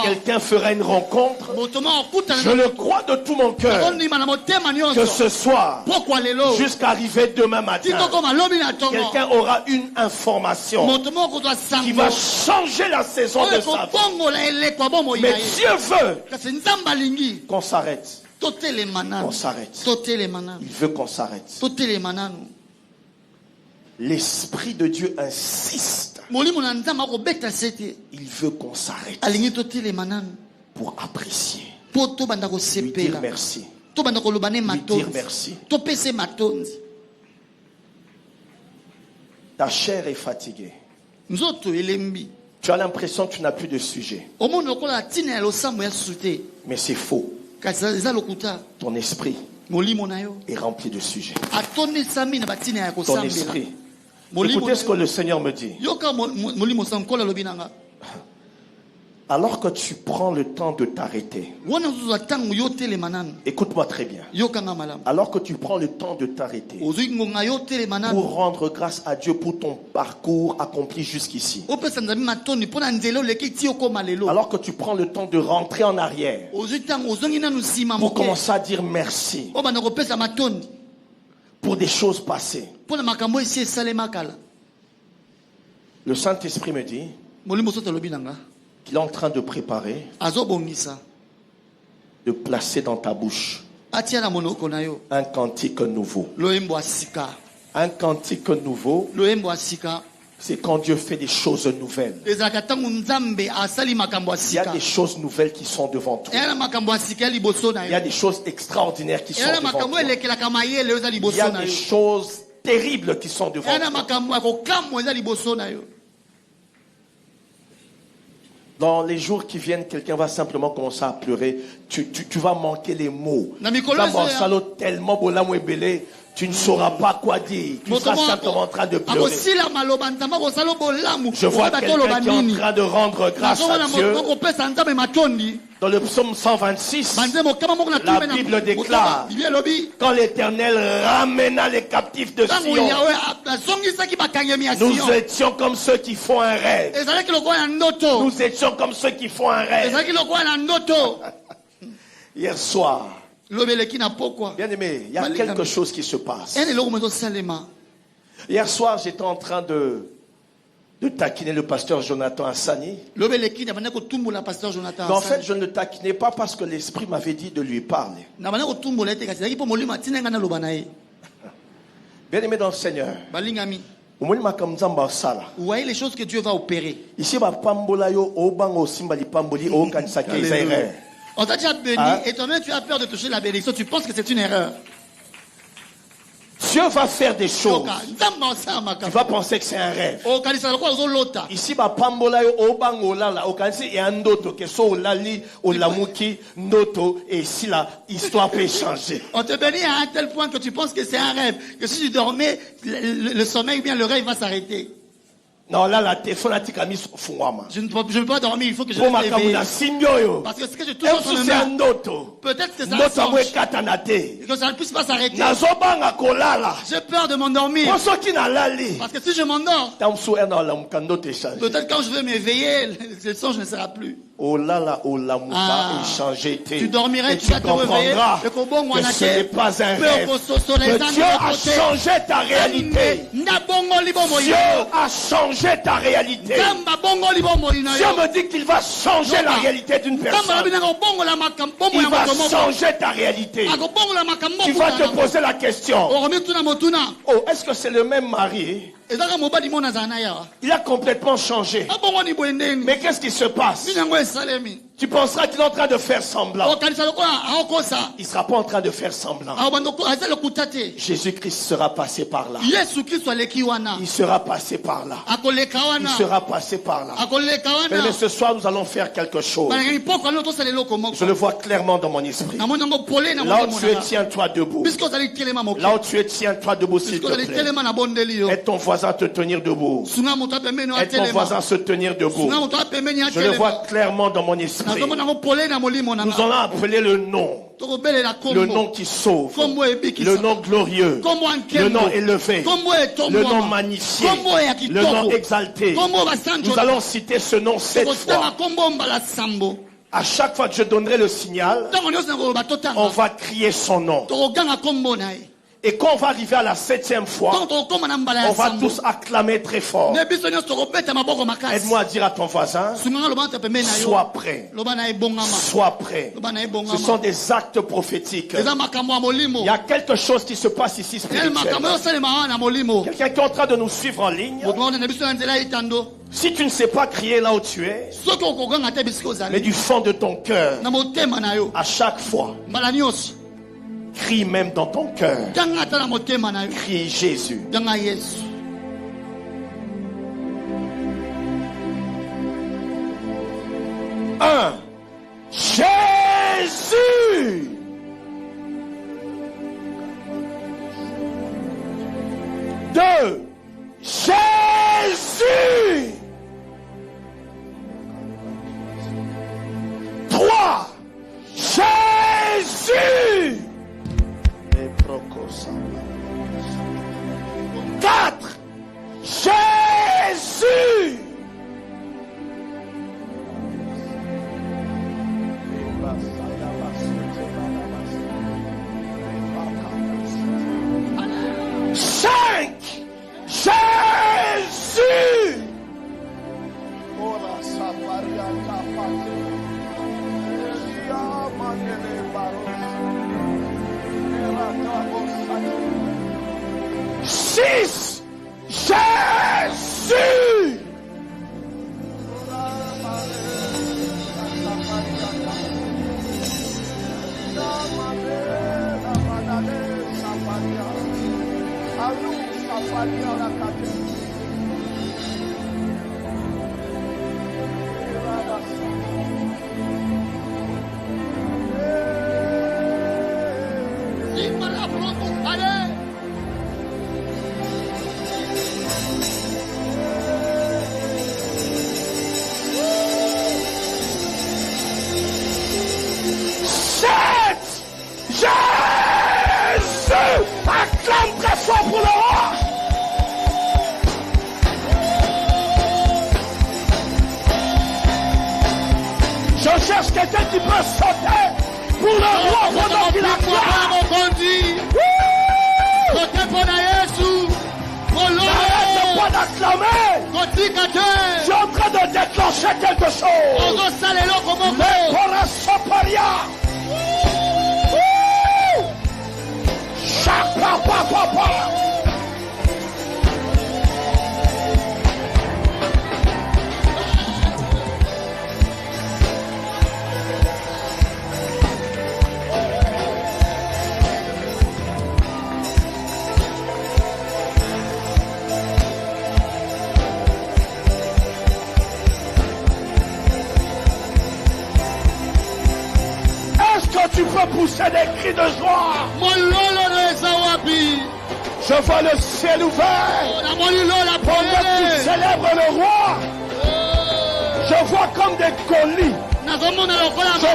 [SPEAKER 2] quelqu'un fera une rencontre. Je le crois de tout mon cœur que ce soir, jusqu'à arriver demain matin, quelqu'un aura une information qui va changer la saison de sa vie. Mais Dieu veut qu'on s'arrête. Qu'on s'arrête. Il veut qu'on s'arrête. L'Esprit de Dieu insiste. Il veut qu'on s'arrête pour apprécier. Lui dire merci. Lui dire merci. Ta chair est fatiguée. Tu as l'impression que tu n'as plus de sujet. Mais c'est faux. Ton esprit est rempli de sujets. Ton esprit. Écoutez ce que le Seigneur me dit. Alors que tu prends le temps de t'arrêter, écoute-moi très bien. Alors que tu prends le temps de t'arrêter pour rendre grâce à Dieu pour ton parcours accompli jusqu'ici, alors que tu prends le temps de rentrer en arrière pour commencer à dire merci pour des choses passées, Le Saint-Esprit me dit qu'il est en train de préparer, de placer dans ta bouche un cantique nouveau. Un cantique nouveau, c'est quand Dieu fait des choses nouvelles. Il y a des choses nouvelles qui sont devant toi. Il y a des choses extraordinaires qui sont devant toi. Il y a des choses terribles qui sont devant toi. Dans les jours qui viennent, quelqu'un va simplement commencer à pleurer. Tu vas manquer les mots. Tellement tu ne sauras pas quoi dire. Tu seras simplement en train de pleurer. Je vois quelqu'un qui est en train de rendre grâce à Dieu. Dans le psaume 126, la Bible déclare: quand l'Éternel ramena les captifs de Sion, nous étions comme ceux qui font un rêve. Nous étions comme ceux qui font un rêve. Hier soir, bien aimé, il y a quelque chose qui se passe. Hier soir, j'étais en train de taquiner le pasteur Jonathan Hassani. Mais en fait, je ne le taquinais pas parce que l'Esprit m'avait dit de lui parler. Bien aimé dans le Seigneur, vous
[SPEAKER 3] voyez les choses que Dieu va opérer.
[SPEAKER 2] Ici,
[SPEAKER 3] on t'a déjà béni et toi-même tu as peur de toucher la bénédiction. Tu penses que c'est une erreur.
[SPEAKER 2] Dieu va faire des choses. Tu vas penser que c'est un rêve. Ici, et ici, l'histoire peut changer.
[SPEAKER 3] On te bénit à un tel point que tu penses que c'est un rêve. Que si tu dormais, le sommeil ou bien le rêve va s'arrêter.
[SPEAKER 2] Non, là, la téléphone a été mise au fond.
[SPEAKER 3] Je ne peux pas dormir, il faut que je reste éveillé. Parce que ce que je touche dans le main, peut-être que ça change. Que ça ne puisse pas s'arrêter. J'ai peur de m'endormir. Parce que si je m'endors, peut-être quand je vais m'éveiller, le songe ne sera plus.
[SPEAKER 2] Tu
[SPEAKER 3] dormirais, tu vas te réveiller.
[SPEAKER 2] Que ce n'est pas un rêve. Que Dieu a changé ta réalité. Dieu a changé ta réalité. Dieu me dit qu'il va changer la réalité d'une personne. Il va changer ta réalité. Tu vas te poser la question: oh, est-ce que c'est le même mari? Il a complètement changé. Mais qu'est-ce qui se passe? Tu penseras qu'il est en train de faire semblant. Il ne sera pas en train de faire semblant. Jésus-Christ sera passé par là. Il sera passé par là. Il sera passé par là. Mais ce soir, nous allons faire quelque chose. Je le vois clairement dans mon esprit. Là où tu es, tiens-toi debout. Là où tu es, tiens-toi debout, s'il te plaît. Aide ton voisin à te tenir debout. Aide ton voisin à se tenir debout. Je le vois clairement dans mon esprit. Nous allons appeler le nom. Le nom qui sauve. Le nom glorieux. Le nom élevé. Le nom magnifié. Le nom exalté. Nous allons citer ce nom 7 fois. À chaque fois que je donnerai le signal, on va crier son nom. Et quand on va arriver à la 7e fois, on va tous acclamer très fort. Aide-moi à dire à ton voisin: sois prêt. Sois prêt. Ce sont des actes prophétiques. Il y a quelque chose qui se passe ici spirituellement. Quelqu'un qui est en train de nous suivre en ligne. Si tu ne sais pas crier là où tu es, mais du fond de ton cœur, à chaque fois, crie même dans ton cœur. Crie Jésus. Un, Jésus. Deux, Jésus. Trois, Jésus. 4, Jésus. 5, Jésus.
[SPEAKER 3] Acclame très fort pour le roi. Je cherche quelqu'un qui peut sauter pour le roi pendant qu'il acclame. N'arrête pas d'acclamer. Tu es en train de déclencher quelque chose. Mais pour la soparia. Papa. Est-ce que tu peux pousser des cris de joie? Je vois le ciel ouvert. Pendant qu'il célèbre le roi, je vois comme des colis. Je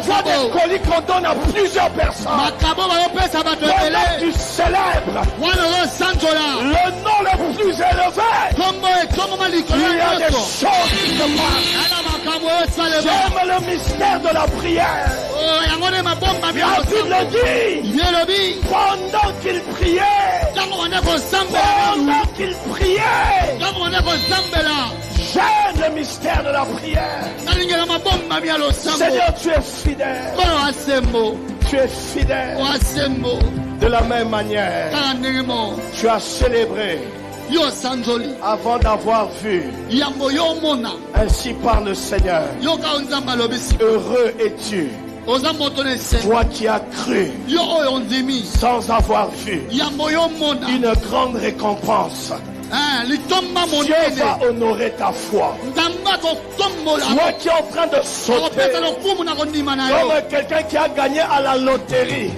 [SPEAKER 3] vois des colis qu'on donne à plusieurs personnes. Pendant que tu célèbres le nom le plus élevé, il y a des choses qui se passent. J'aime le mystère de la prière. La Bible dit, pendant qu'il priait, j'aime le mystère de la prière. Seigneur, tu es fidèle. Tu es fidèle. De la même manière, tu as célébré avant d'avoir vu. Ainsi parle le Seigneur. Heureux es-tu, toi qui as cru sans avoir vu, une grande récompense. Dieu va honorer ta foi. Toi qui es en train de sauter comme quelqu'un qui a gagné à la loterie.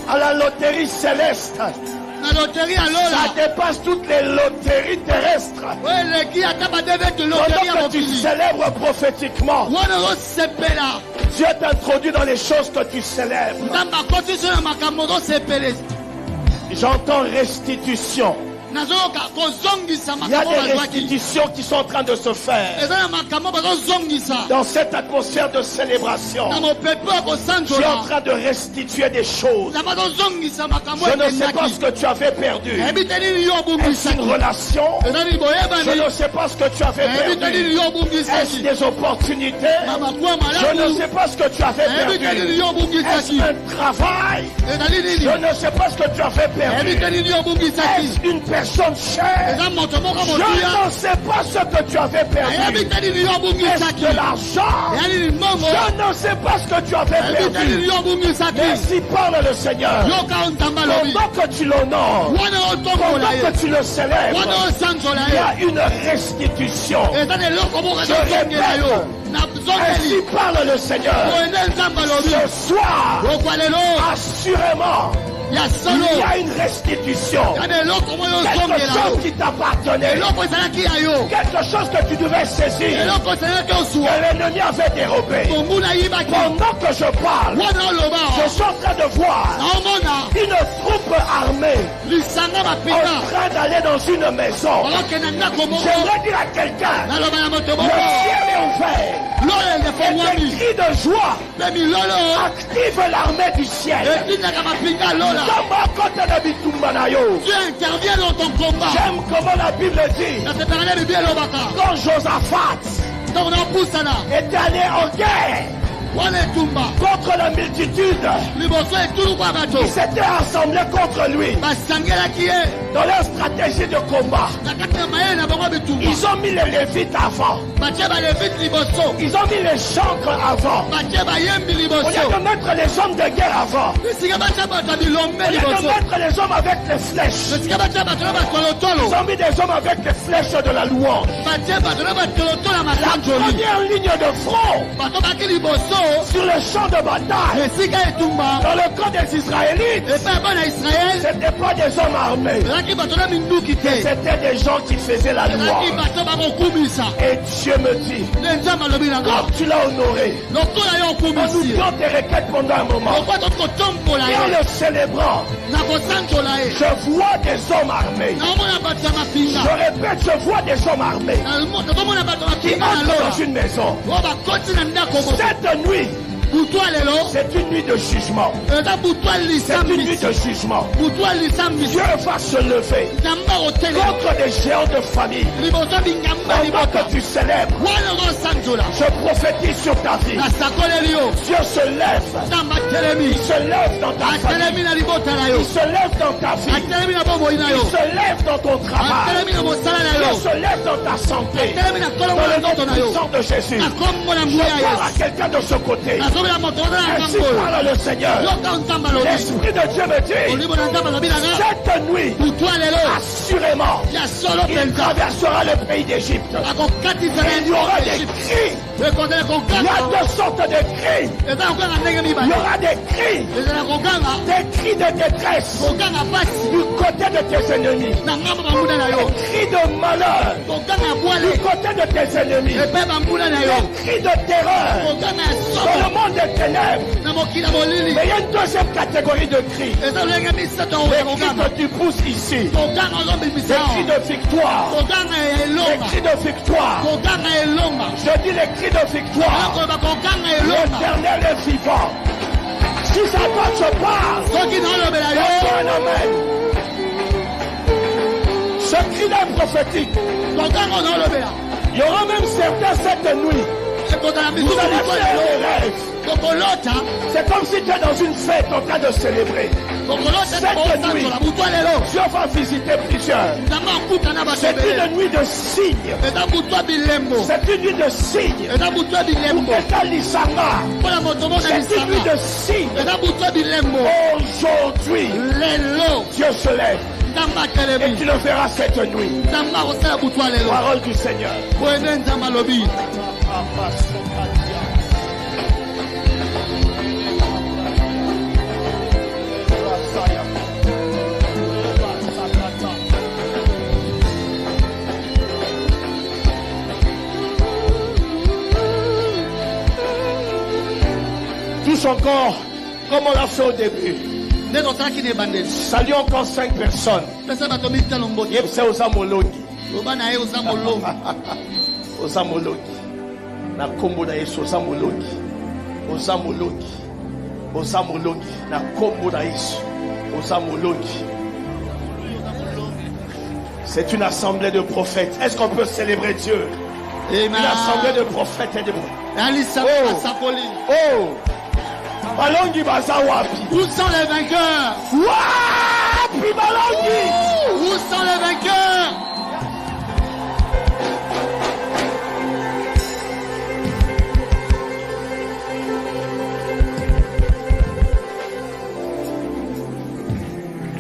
[SPEAKER 3] À la loterie céleste. Ça dépasse toutes les loteries terrestres. Pendant que tu célèbres prophétiquement, Dieu t'introduit dans les choses que tu célèbres. J'entends restitution. Il y a des restitutions qui sont en train de se faire dans cette atmosphère de célébration. Tu es en train de restituer des choses. Je ne sais pas ce que tu avais perdu. Est-ce une relation? Je ne sais pas ce que tu avais perdu. Est-ce des opportunités? Je ne sais pas ce que tu avais perdu. Est-ce un travail? Je ne sais pas ce que tu avais perdu. Est-ce une personne chère? Je ne sais pas ce que tu avais perdu. Est-ce de l'argent? Je ne sais pas ce que tu avais perdu. Mais si parle le Seigneur, pendant que tu l'honores, pendant que tu le célèbres, il y a une restitution. Je répète, ainsi parle le Seigneur. Ce soir, assurément, il y a une restitution. Quelque chose qui t'appartenait. Quelque chose que tu devais saisir. Que l'ennemi avait dérobé. Pendant que je parle, je suis en train de voir une troupe armée en train d'aller dans une maison. J'aimerais dire à quelqu'un, le ciel est ouvert. Et des cris de joie active l'armée du ciel.
[SPEAKER 4] Dieu intervient dans ton combat.
[SPEAKER 3] J'aime comment la Bible dit. Quand Josaphat était allé en guerre, contre la multitude qui s'était assemblée contre lui. Dans leur stratégie de combat, ils ont mis les Lévites avant. Ils ont mis les chancres avant. Au lieu de mettre les hommes de guerre avant. Au lieu de mettre les hommes avec les flèches. Ils ont mis des hommes avec les flèches de la louange. La première ligne de front sur le champ de bataille. Dans le camp des Israélites, c'était pas des hommes armés. C'était des gens qui faisaient la louange. Et Dieu me dit, quand tu l'as honoré, en nous donnant tes requêtes pendant un moment, et en le célébrant, je vois des hommes armés. Je répète, je vois des hommes armés qui entrent dans une maison. Cette nuit, c'est une nuit de jugement. C'est une nuit de jugement. Dieu va se lever contre des géants de famille. Pendant que tu célèbres, je prophétise sur ta vie. Dieu se lève. Il se lève dans ta famille. Il se lève dans ta vie. Il se lève dans ton travail. Il se lève dans ta santé. Dans le nom puissant de Jésus. Je parle à quelqu'un de ce côté. Ainsi parle le Seigneur. L'Esprit de Dieu me dit, cette nuit, assurément, il traversera le pays d'Égypte. Et il y aura des cris. Il y a deux sortes de cris. Il y aura des cris. Des cris de détresse du côté de tes ennemis. Des cris de malheur du côté de tes ennemis. Des cris de terreur dans le monde des ténèbres. Mais il y a une deuxième catégorie de cris. Les cris que tu pousses ici. Des cris de victoire. Les cris de victoire. Je dis les cris de victoire. L'Éternel est vivant. Si ça va, je parle. Un amen. Ce cri-là est prophétique. Il y aura même certains cette nuit. Vous allez faire des rêves. C'est comme si tu es dans une fête en train de célébrer. Cette nuit, Dieu va visiter plusieurs. C'est une nuit de signes. C'est une nuit de signes. C'est une nuit de signes. Aujourd'hui, Dieu se lève. Et tu le verras cette nuit. Parole du Seigneur. Tous encore, comme on l'a fait au début. Salut encore 5 personnes. C'est aux Amologi. Aux Amologi. Na kombo na Yesu aux Amologi. Aux Amologi. Aux Amologi. Na kombo na Yesu aux Amologi. C'est une assemblée de prophètes. Est-ce qu'on peut célébrer Dieu? Amen. Une assemblée de prophètes et de prophètes. Oh! Balongi Bazawapi.
[SPEAKER 1] Où sont les vainqueurs?
[SPEAKER 3] Wapi Balongi.
[SPEAKER 1] Où sont les vainqueurs?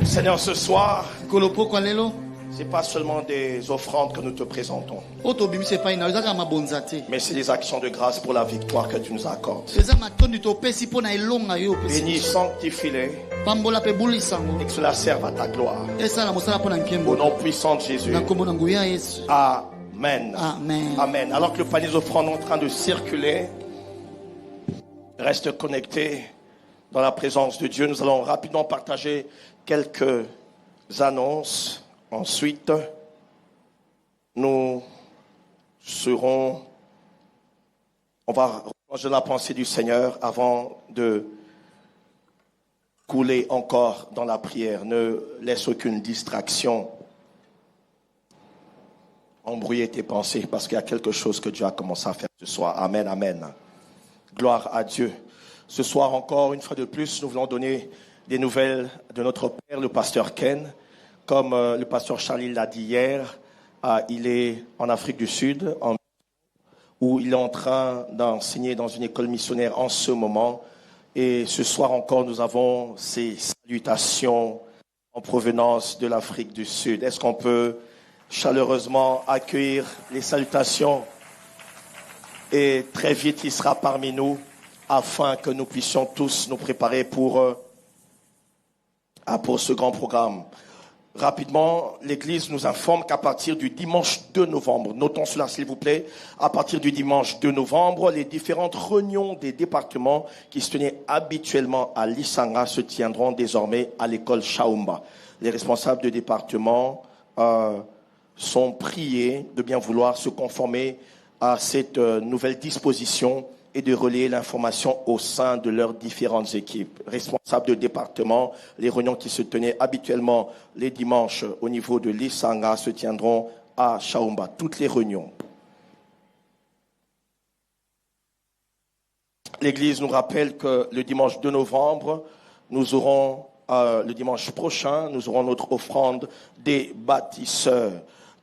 [SPEAKER 3] Seigneur, ce soir, c'est pas seulement des offrandes que nous te présentons, mais c'est des actions de grâce pour la victoire que tu nous accordes. Bénis, sanctifie-les et que cela serve à ta gloire. Au nom puissant de Jésus. Amen.
[SPEAKER 1] Amen.
[SPEAKER 3] Amen. Alors que le panier d'offrandes est en train de circuler, reste connecté dans la présence de Dieu. Nous allons rapidement partager quelques annonces. Ensuite, on va rejoindre la pensée du Seigneur avant de couler encore dans la prière. Ne laisse aucune distraction embrouiller tes pensées parce qu'il y a quelque chose que Dieu a commencé à faire ce soir. Amen, amen.
[SPEAKER 2] Gloire à Dieu. Ce soir encore, une fois de plus, nous voulons donner des nouvelles de notre père, le pasteur Ken. Comme le pasteur Charlie l'a dit hier, il est en Afrique du Sud, où il est en train d'enseigner dans une école missionnaire en ce moment. Et ce soir encore, nous avons ces salutations en provenance de l'Afrique du Sud. Est-ce qu'on peut chaleureusement accueillir les salutations? Et très vite, il sera parmi nous afin que nous puissions tous nous préparer pour ce grand programme. Rapidement, l'Église nous informe qu'à partir du dimanche 2 novembre, notons cela s'il vous plaît, à partir du dimanche 2 novembre, les différentes réunions des départements qui se tenaient habituellement à Lisanga se tiendront désormais à l'école Chaumba. Les responsables de département sont priés de bien vouloir se conformer à cette nouvelle disposition et de relayer l'information au sein de leurs différentes équipes. Responsables de département, les réunions qui se tenaient habituellement les dimanches au niveau de Lisanga se tiendront à Chaumba. Toutes les réunions. L'Église nous rappelle que le dimanche 2 novembre, nous aurons, le dimanche prochain, nous aurons notre offrande des bâtisseurs.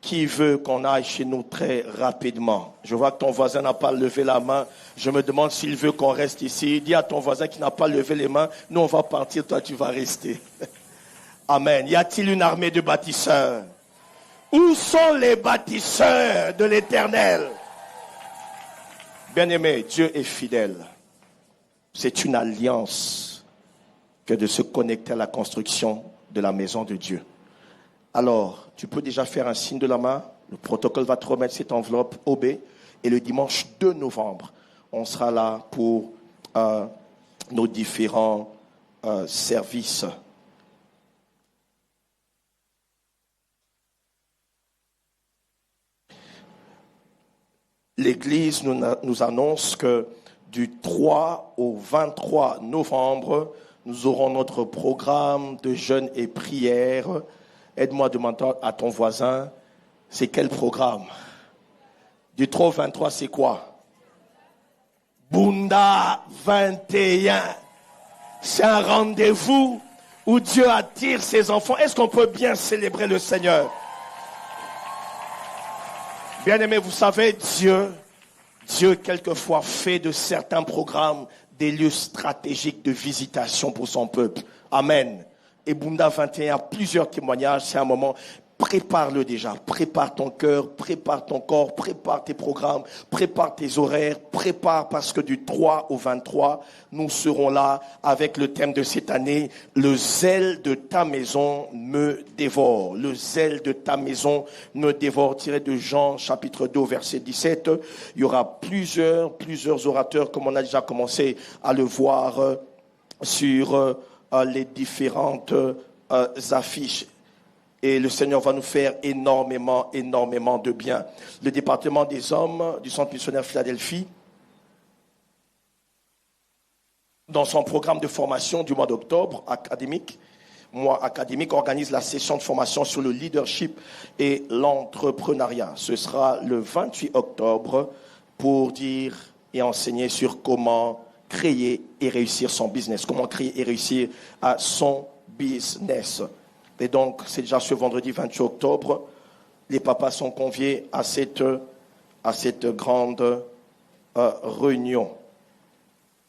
[SPEAKER 2] Qui veut qu'on aille chez nous très rapidement? Je vois que ton voisin n'a pas levé la main. Je me demande s'il veut qu'on reste ici. Dis à ton voisin qui n'a pas levé les mains, nous on va partir, toi tu vas rester. Amen. Y a-t-il une armée de bâtisseurs? Où sont les bâtisseurs de l'Éternel? Bien-aimé, Dieu est fidèle. C'est une alliance que de se connecter à la construction de la maison de Dieu. Alors, tu peux déjà faire un signe de la main. Le protocole va te remettre cette enveloppe OB. Et le dimanche 2 novembre, on sera là pour nos différents services. L'Église nous annonce que du 3 au 23 novembre, nous aurons notre programme de jeûne et prière. Aide-moi à demander à ton voisin, c'est quel programme? Du 3 au 23, c'est quoi? Bunda 21. C'est un rendez-vous où Dieu attire ses enfants. Est-ce qu'on peut bien célébrer le Seigneur? Bien-aimé, vous savez, Dieu quelquefois fait de certains programmes des lieux stratégiques de visitation pour son peuple. Amen. Et Bunda 21 a plusieurs témoignages. C'est un moment, prépare-le déjà. Prépare ton cœur, prépare ton corps, prépare tes programmes, prépare tes horaires, prépare parce que du 3 au 23, nous serons là avec le thème de cette année, le zèle de ta maison me dévore. Le zèle de ta maison me dévore. Tiré de Jean chapitre 2 verset 17. Il y aura plusieurs orateurs comme on a déjà commencé à le voir sur les différentes affiches. Et le Seigneur va nous faire énormément de bien. Le département des hommes du Centre missionnaire Philadelphie, dans son programme de formation du mois d'octobre mois académique, organise la session de formation sur le leadership et l'entrepreneuriat. Ce sera le 28 octobre pour dire et enseigner sur comment créer et réussir son business, comment créer et réussir à son business. Et donc, c'est déjà ce vendredi 28 octobre, les papas sont conviés à cette grande réunion.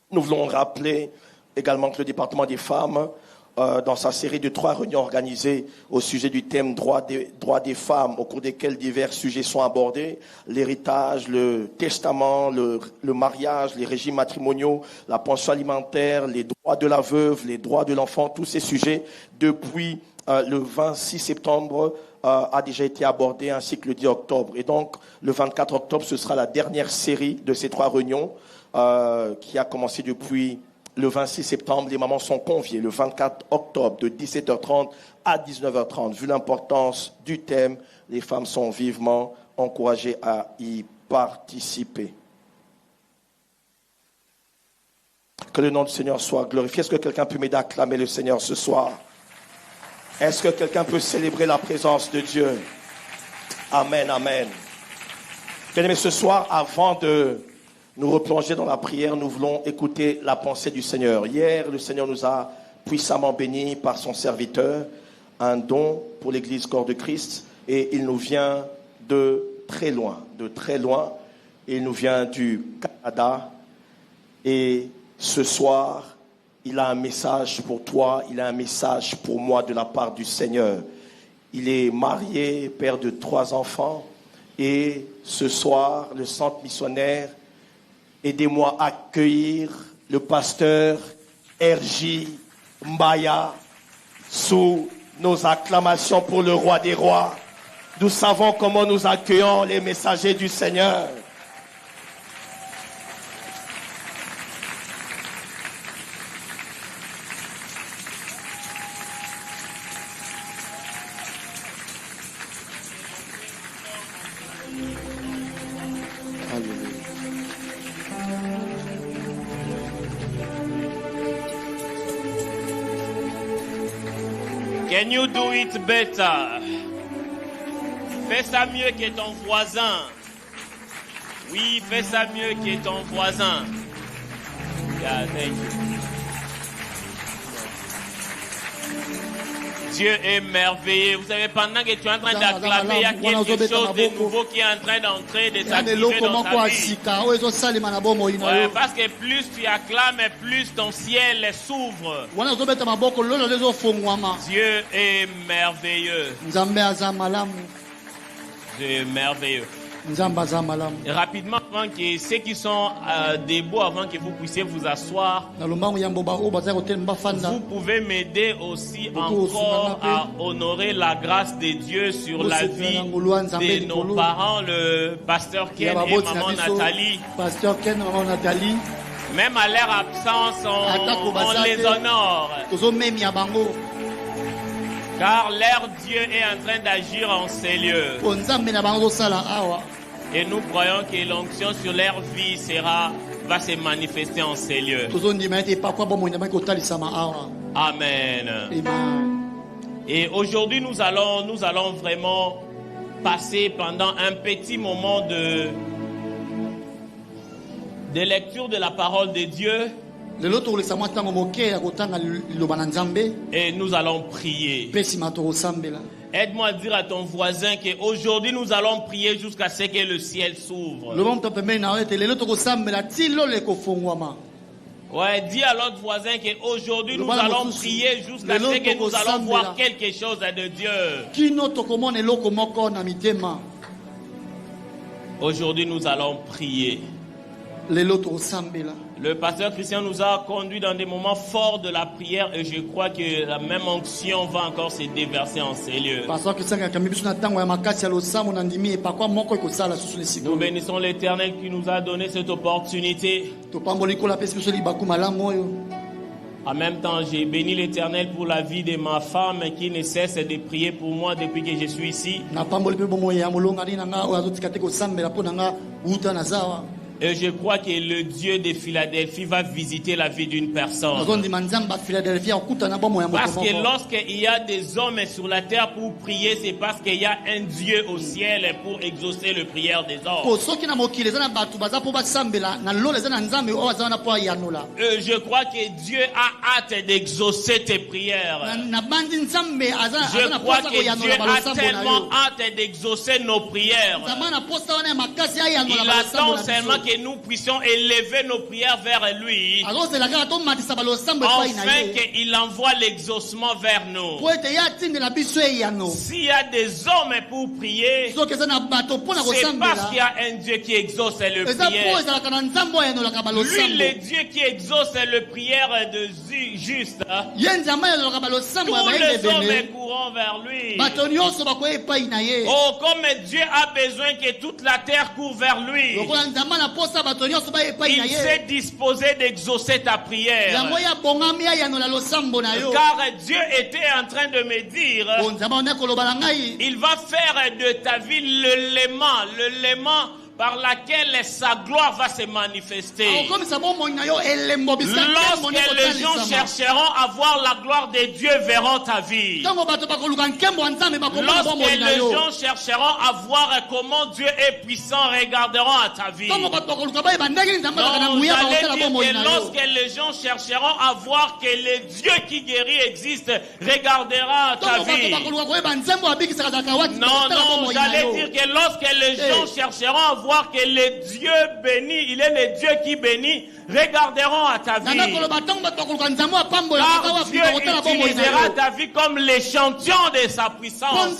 [SPEAKER 2] Nous voulons rappeler également que le département des femmes, dans sa série de 3 réunions organisées au sujet du thème droit des femmes, au cours desquelles divers sujets sont abordés, l'héritage, le testament, le mariage, les régimes matrimoniaux, la pension alimentaire, les droits de la veuve, les droits de l'enfant, tous ces sujets, depuis le 26 septembre, a déjà été abordé, ainsi que le 10 octobre. Et donc, le 24 octobre, ce sera la dernière série de ces 3 réunions qui a commencé depuis le 26 septembre. Les mamans sont conviées le 24 octobre de 17h30 à 19h30. Vu l'importance du thème, les femmes sont vivement encouragées à y participer. Que le nom du Seigneur soit glorifié. Est-ce que quelqu'un peut m'aider à acclamer le Seigneur ce soir? Est-ce que quelqu'un peut célébrer la présence de Dieu? Amen, amen. Bien aimé, ce soir, avant de nous replonger dans la prière, nous voulons écouter la pensée du Seigneur. Hier, le Seigneur nous a puissamment bénis par son serviteur, un don pour l'Église Corps de Christ, et il nous vient de très loin. Il nous vient du Canada, et ce soir, il a un message pour toi, il a un message pour moi de la part du Seigneur. Il est marié, père de 3 enfants, et ce soir, le centre missionnaire, aidez-moi à accueillir le pasteur R.J. Mbaya sous nos acclamations pour le roi des rois. Nous savons comment nous accueillons les messagers du Seigneur.
[SPEAKER 5] Can you do it better? Fais ça mieux que ton voisin. Oui, fais ça mieux que ton voisin. Yeah, thank you. Dieu est merveilleux. Vous savez, pendant que tu es en train d'acclamer, il y a quelque chose de nouveau qui est en train d'entrer, de s'activer dans ta vie. Ouais, parce que plus tu acclames, plus ton ciel s'ouvre. Dieu est merveilleux. Dieu est merveilleux. Et rapidement, avant que ceux qui sont debout, avant que vous puissiez vous asseoir, vous pouvez m'aider aussi encore à honorer la grâce de Dieu sur la vie de nos parents, le pasteur Ken et maman Nathalie. Même à leur absence, on les honore. Car leur Dieu est en train d'agir en ces lieux. Et nous croyons que l'onction sur leur vie va se manifester en ces lieux. Amen. Et aujourd'hui, nous allons vraiment passer pendant un petit moment de lecture de la parole de Dieu. Et nous allons prier. Aide-moi à dire à ton voisin qu'aujourd'hui nous allons prier jusqu'à ce que le ciel s'ouvre. Ouais, dis à l'autre voisin qu'aujourd'hui nous allons prier jusqu'à ce que nous allons voir quelque chose de Dieu. Aujourd'hui nous allons prier. Le pasteur Christian nous a conduits dans des moments forts de la prière et je crois que la même onction va encore se déverser en ces lieux. Nous bénissons l'Éternel qui nous a donné cette opportunité. En même temps, j'ai béni l'Éternel pour la vie de ma femme qui ne cesse de prier pour moi depuis que je suis ici. Et je crois que le Dieu de Philadelphie va visiter la vie d'une personne. Parce que lorsqu'il y a des hommes sur la terre pour prier, c'est parce qu'il y a un Dieu au ciel pour exaucer les prières des hommes. Je crois que Dieu a hâte d'exaucer tes prières. Je crois que Dieu a tellement hâte d'exaucer nos prières. Il attend seulement que nous puissions élever nos prières vers lui, afin qu'il envoie l'exaucement vers nous. S'il y a des hommes pour prier, c'est parce qu'il y a un Dieu qui exauce les prières. Lui, le Dieu qui exauce les prières de juste, tous les hommes courant vers lui. Oh, comme Dieu a besoin que toute la terre court vers lui, il s'est disposé d'exaucer ta prière. Car Dieu était en train de me dire, il va faire de ta vie le léman par laquelle sa gloire va se manifester. Lorsque les gens chercheront à voir la gloire de Dieu, verront ta vie. Lorsque les gens chercheront à voir comment Dieu est puissant, regarderont à ta vie. Non, j'allais dire que lorsque les gens chercheront à voir que le Dieu qui guérit existe, regardera à ta vie. Non, j'allais dire que lorsque les gens chercheront à voir que le Dieu bénit, il est le Dieu qui bénit, regarderont à ta vie. Car Dieu utilisera ta vie comme l'échantillon de sa puissance.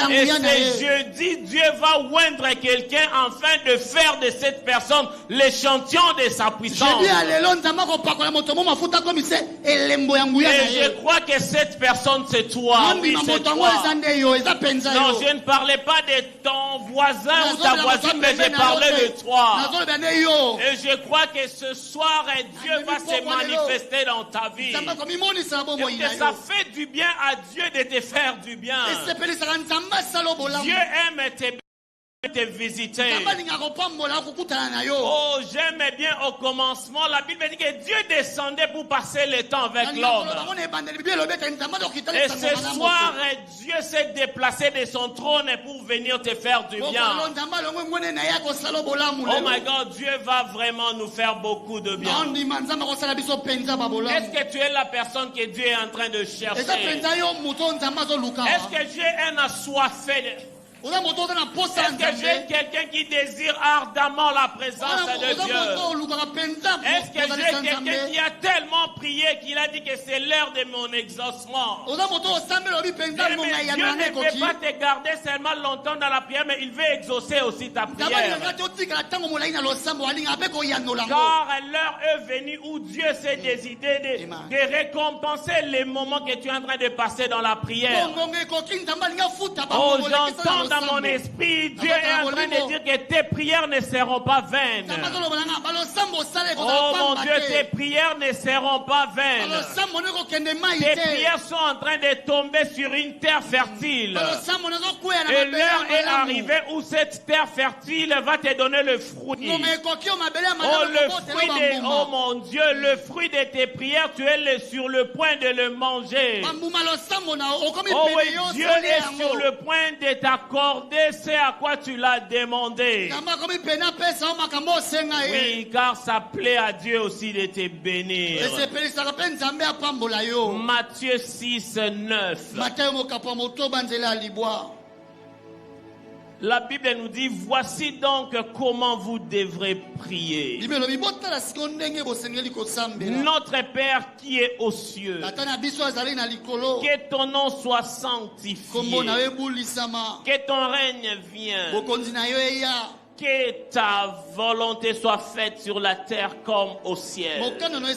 [SPEAKER 5] Et ce jeudi, Dieu va oindre quelqu'un afin de faire de cette personne l'échantillon de sa puissance. Et je crois que cette personne c'est toi. Oui, c'est toi. Non, je ne parlais pas de ton voisin ou ta voisine, mais je parlais de toi. Et je crois que ce soir, Dieu va se manifester dans ta vie. Et que ça fait du bien à Dieu de te faire du bien. Dieu aime te visiter. Oh, j'aimais bien au commencement, la Bible dit que Dieu descendait pour passer le temps avec l'homme. Et ce soir, Dieu s'est déplacé de son trône pour venir te faire du bien. Oh my God, Dieu va vraiment nous faire beaucoup de bien. Est-ce que tu es la personne que Dieu est en train de chercher? Est-ce que Dieu est assoiffé? Est-ce que j'ai quelqu'un qui désire ardemment la présence de Dieu? Est-ce que j'ai quelqu'un qui a tellement prié qu'il a dit que c'est l'heure de mon exaucement? Dieu ne veut pas te garder seulement longtemps dans la prière, mais il veut exaucer aussi ta prière. Car l'heure est venue où Dieu s'est décidé de récompenser les moments que tu es en train de passer dans la prière. Oh, j'entends dans mon esprit, Dieu est en train de dire que tes prières ne seront pas vaines. Oh mon Dieu, tes prières ne seront pas vaines. Tes prières sont en train de tomber sur une terre fertile. Et l'heure est arrivée où cette terre fertile va te donner le fruit. Oh mon Dieu, le fruit de tes prières, tu es sur le point de le manger. Oh oui, Dieu est sur le point de t'accorder ce à quoi tu l'as demandé. Oui, car ça plaît à Dieu aussi de te bénir. Matthieu 6, 9. La Bible nous dit, voici donc comment vous devrez prier. Notre Père qui est aux cieux, que ton nom soit sanctifié, que ton règne vienne, que ta volonté soit faite sur la terre comme au ciel. Donne-nous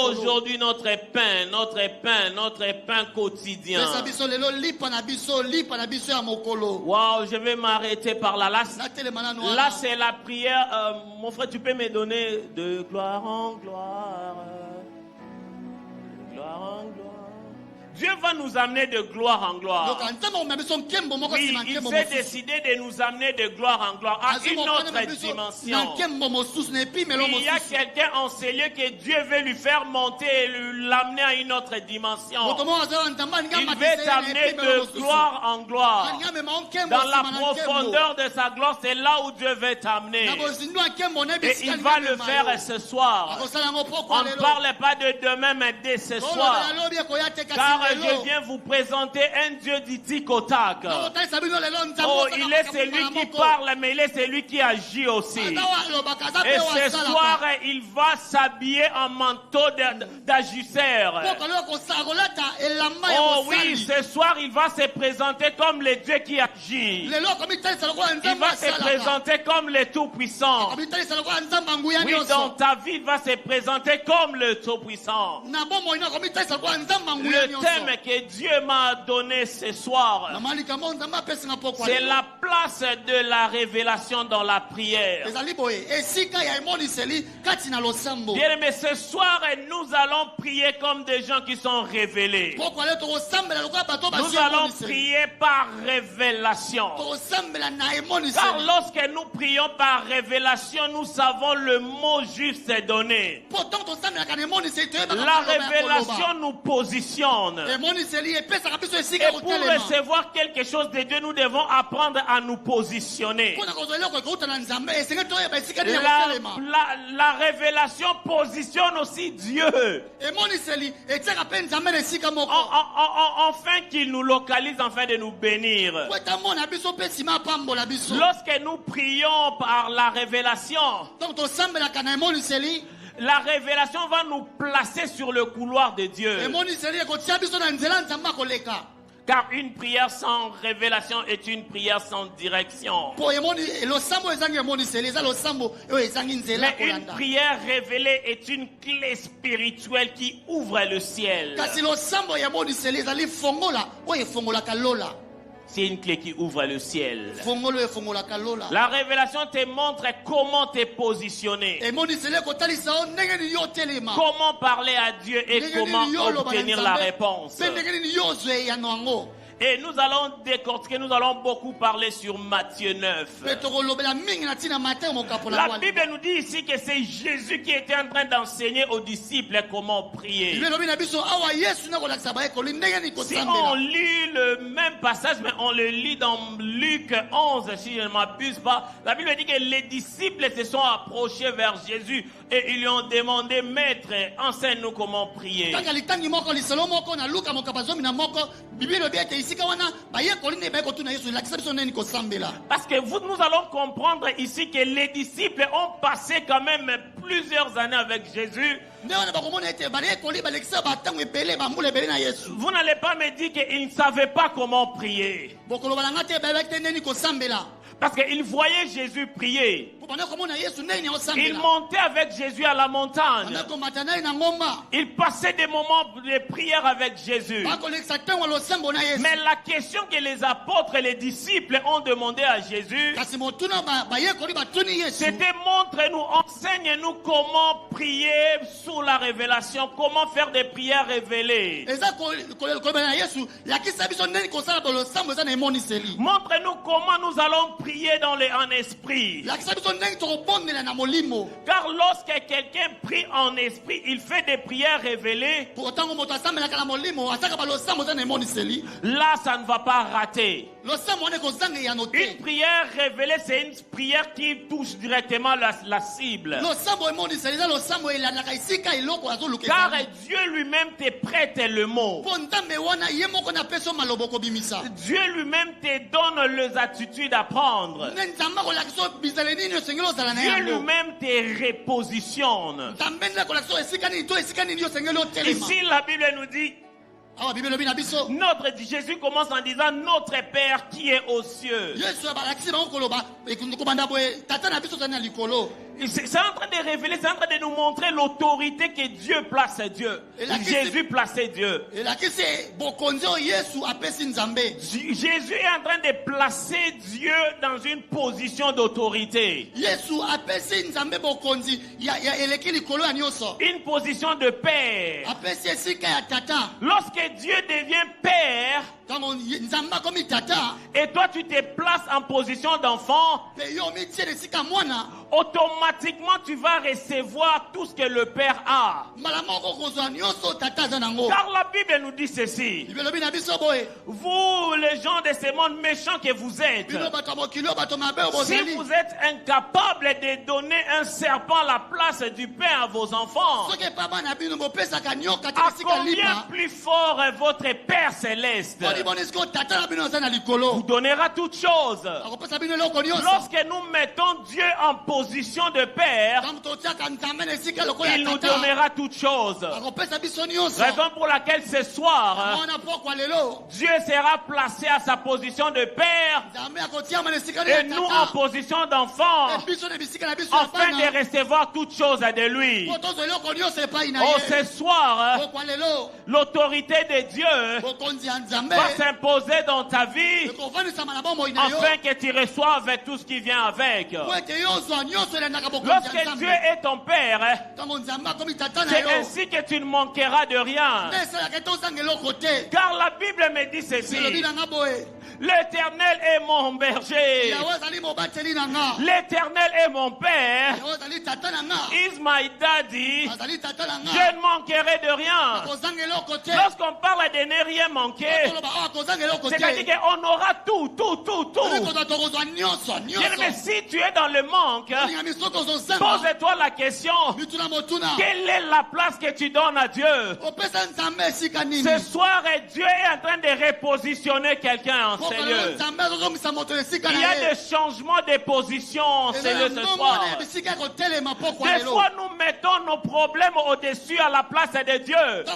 [SPEAKER 5] aujourd'hui notre pain quotidien. Wow, je vais m'arrêter par là. Là, c'est la prière. Mon frère, tu peux me donner de gloire en gloire. Gloire en gloire. Dieu va nous amener de gloire en gloire. Oui, il s'est décidé de nous amener de gloire en gloire à une autre dimension. Il y a quelqu'un en ce lieu que Dieu veut lui faire monter et l'amener à une autre dimension. Il veut t'amener de gloire en gloire. Dans la profondeur de sa gloire, c'est là où Dieu veut t'amener. Et il va le faire ce soir. On ne parle pas de demain, mais de ce soir. Car je viens vous présenter un Dieu du tic au tac. Oh, il est celui qui parle, mais il est celui qui agit aussi. Et ce soir, il va s'habiller en manteau d'agisseur. Oh oui, ce soir, il va se présenter comme le Dieu qui agit. Il va se présenter comme le Tout-Puissant. Oui, dans ta vie, il va se présenter comme le Tout-Puissant. Le thème que Dieu m'a donné ce soir, c'est la place de la révélation dans la prière. Bien aimé, ce soir, nous allons prier comme des gens qui sont révélés. Nous allons prier par révélation. Car lorsque nous prions par révélation, nous savons le mot juste est donné. La révélation nous positionne. Et pour recevoir quelque chose de Dieu, nous devons apprendre à nous positionner. La révélation positionne aussi Dieu. Enfin qu'il nous localise, afin de nous bénir. Lorsque nous prions par la révélation, la révélation va nous placer sur le couloir de Dieu. Car une prière sans révélation est une prière sans direction. Mais une prière révélée est une clé spirituelle qui ouvre le ciel. C'est une clé qui ouvre le ciel. La révélation te montre comment te positionner. Comment parler à Dieu et comment obtenir la réponse. Et nous allons décortiquer, nous allons beaucoup parler sur Matthieu 9. La Bible nous dit ici que c'est Jésus qui était en train d'enseigner aux disciples comment prier. Si on lit le même passage, mais on le lit dans Luc 11, si je ne m'abuse pas, la Bible dit que les disciples se sont approchés vers Jésus et ils lui ont demandé, Maître, enseigne-nous comment prier. Parce que nous allons comprendre ici que les disciples ont passé quand même plusieurs années avec Jésus. Vous n'allez pas me dire qu'ils ne savaient pas comment prier. Parce qu'ils voyaient Jésus prier. Ils montaient avec Jésus à la montagne. Ils passaient des moments de prière avec Jésus. Mais la question que les apôtres et les disciples ont demandé à Jésus, c'était montre-nous, enseigne-nous comment prier sous la révélation, comment faire des prières révélées. Montre-nous comment nous allons prier en esprit. Car lorsque quelqu'un prie en esprit, il fait des prières révélées. Là, ça ne va pas rater. Une prière révélée, c'est une prière qui touche directement la cible. Car Dieu lui-même te prête le mot. Dieu lui-même te donne les attitudes à prendre. Dieu lui-même te repositionne. Ici, la Bible nous dit, Jésus commence en disant notre Père qui est aux cieux. C'est en train de révéler, c'est en train de nous montrer l'autorité que Dieu place à Dieu. Jésus plaçait Dieu. Jésus est en train de placer Dieu dans une position d'autorité. Une position de père. Lorsque Dieu devient père, et toi tu te places en position d'enfant, automatiquement tu vas recevoir tout ce que le Père a. Car la Bible nous dit ceci. Vous, les gens de ce monde méchant que vous êtes, si vous êtes incapables de donner un serpent à la place du pain à vos enfants, à combien plus fort est votre Père céleste vous donnera toutes choses. Lorsque nous mettons Dieu en position de Père, il nous donnera toutes choses. Raison pour laquelle ce soir, Dieu sera placé à sa position de Père et nous en position d'enfant, afin de recevoir toutes choses de lui. Oh, ce soir, l'autorité de Dieu va s'imposer dans ta vie afin que tu reçoives tout ce qui vient avec. Lorsque Dieu est ton Père, c'est ainsi que tu ne manqueras de rien. Car la Bible me dit ceci. L'Éternel est mon berger. L'Éternel est mon Père. Is my daddy. Je ne manquerai de rien. Lorsqu'on parle de ne rien manquer, c'est-à-dire qu'on aura tout. Mais si tu es dans le manque, pose-toi la question, quelle est la place que tu donnes à Dieu? Ce soir, Dieu est en train de repositionner quelqu'un en ces lieux. Il y a des changements de position en ces lieux ce soir. Des fois, nous mettons nos problèmes au-dessus à la place de Dieu. Des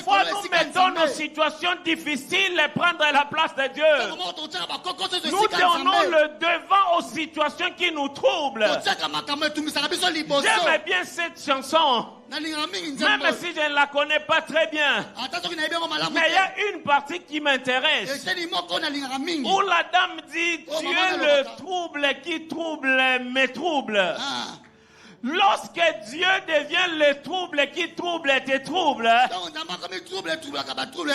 [SPEAKER 5] fois, nous mettons nos situations difficiles et prendre la place de Dieu. Nous donnons le devant aux situations qui nous troublent. J'aime bien cette chanson. Même si je ne la connais pas très bien. Mais il y a une partie qui m'intéresse. Où la dame dit, tu es le trouble qui trouble mes troubles. Lorsque Dieu devient le trouble qui trouble tes troubles,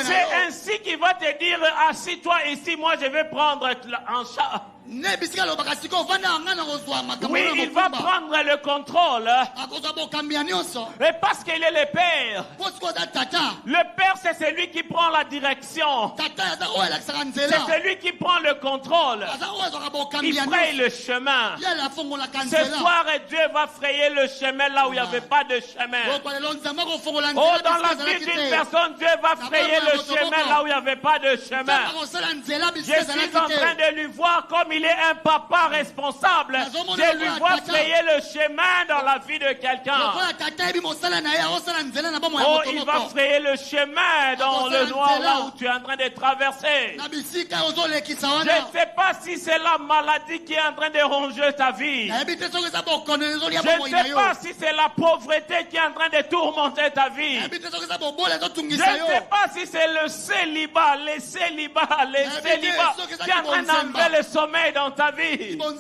[SPEAKER 5] c'est ainsi qu'il va te dire, assis-toi ici, moi je vais prendre en charge. Oui, il va prendre le contrôle. Et parce qu'il est le Père. Le Père, c'est celui qui prend la direction. C'est celui qui prend le contrôle. Il fraye le chemin. Ce soir, Dieu va frayer le chemin là où il n'y avait pas de chemin. Oh, dans la vie d'une personne, Dieu va frayer le chemin là où il n'y avait pas de chemin. Je suis en train de lui voir comme il est un papa responsable. Je lui vois frayer le chemin dans la vie de quelqu'un. Oh, il va frayer le chemin dans le noir là où tu es en train de traverser. Je ne sais pas si c'est la maladie qui est en train de ronger ta vie. Je ne sais pas si c'est la pauvreté qui est en train de tourmenter ta vie. Je ne sais pas si c'est le célibat qui est en train d'enlever le sommeil dans ta vie. Oh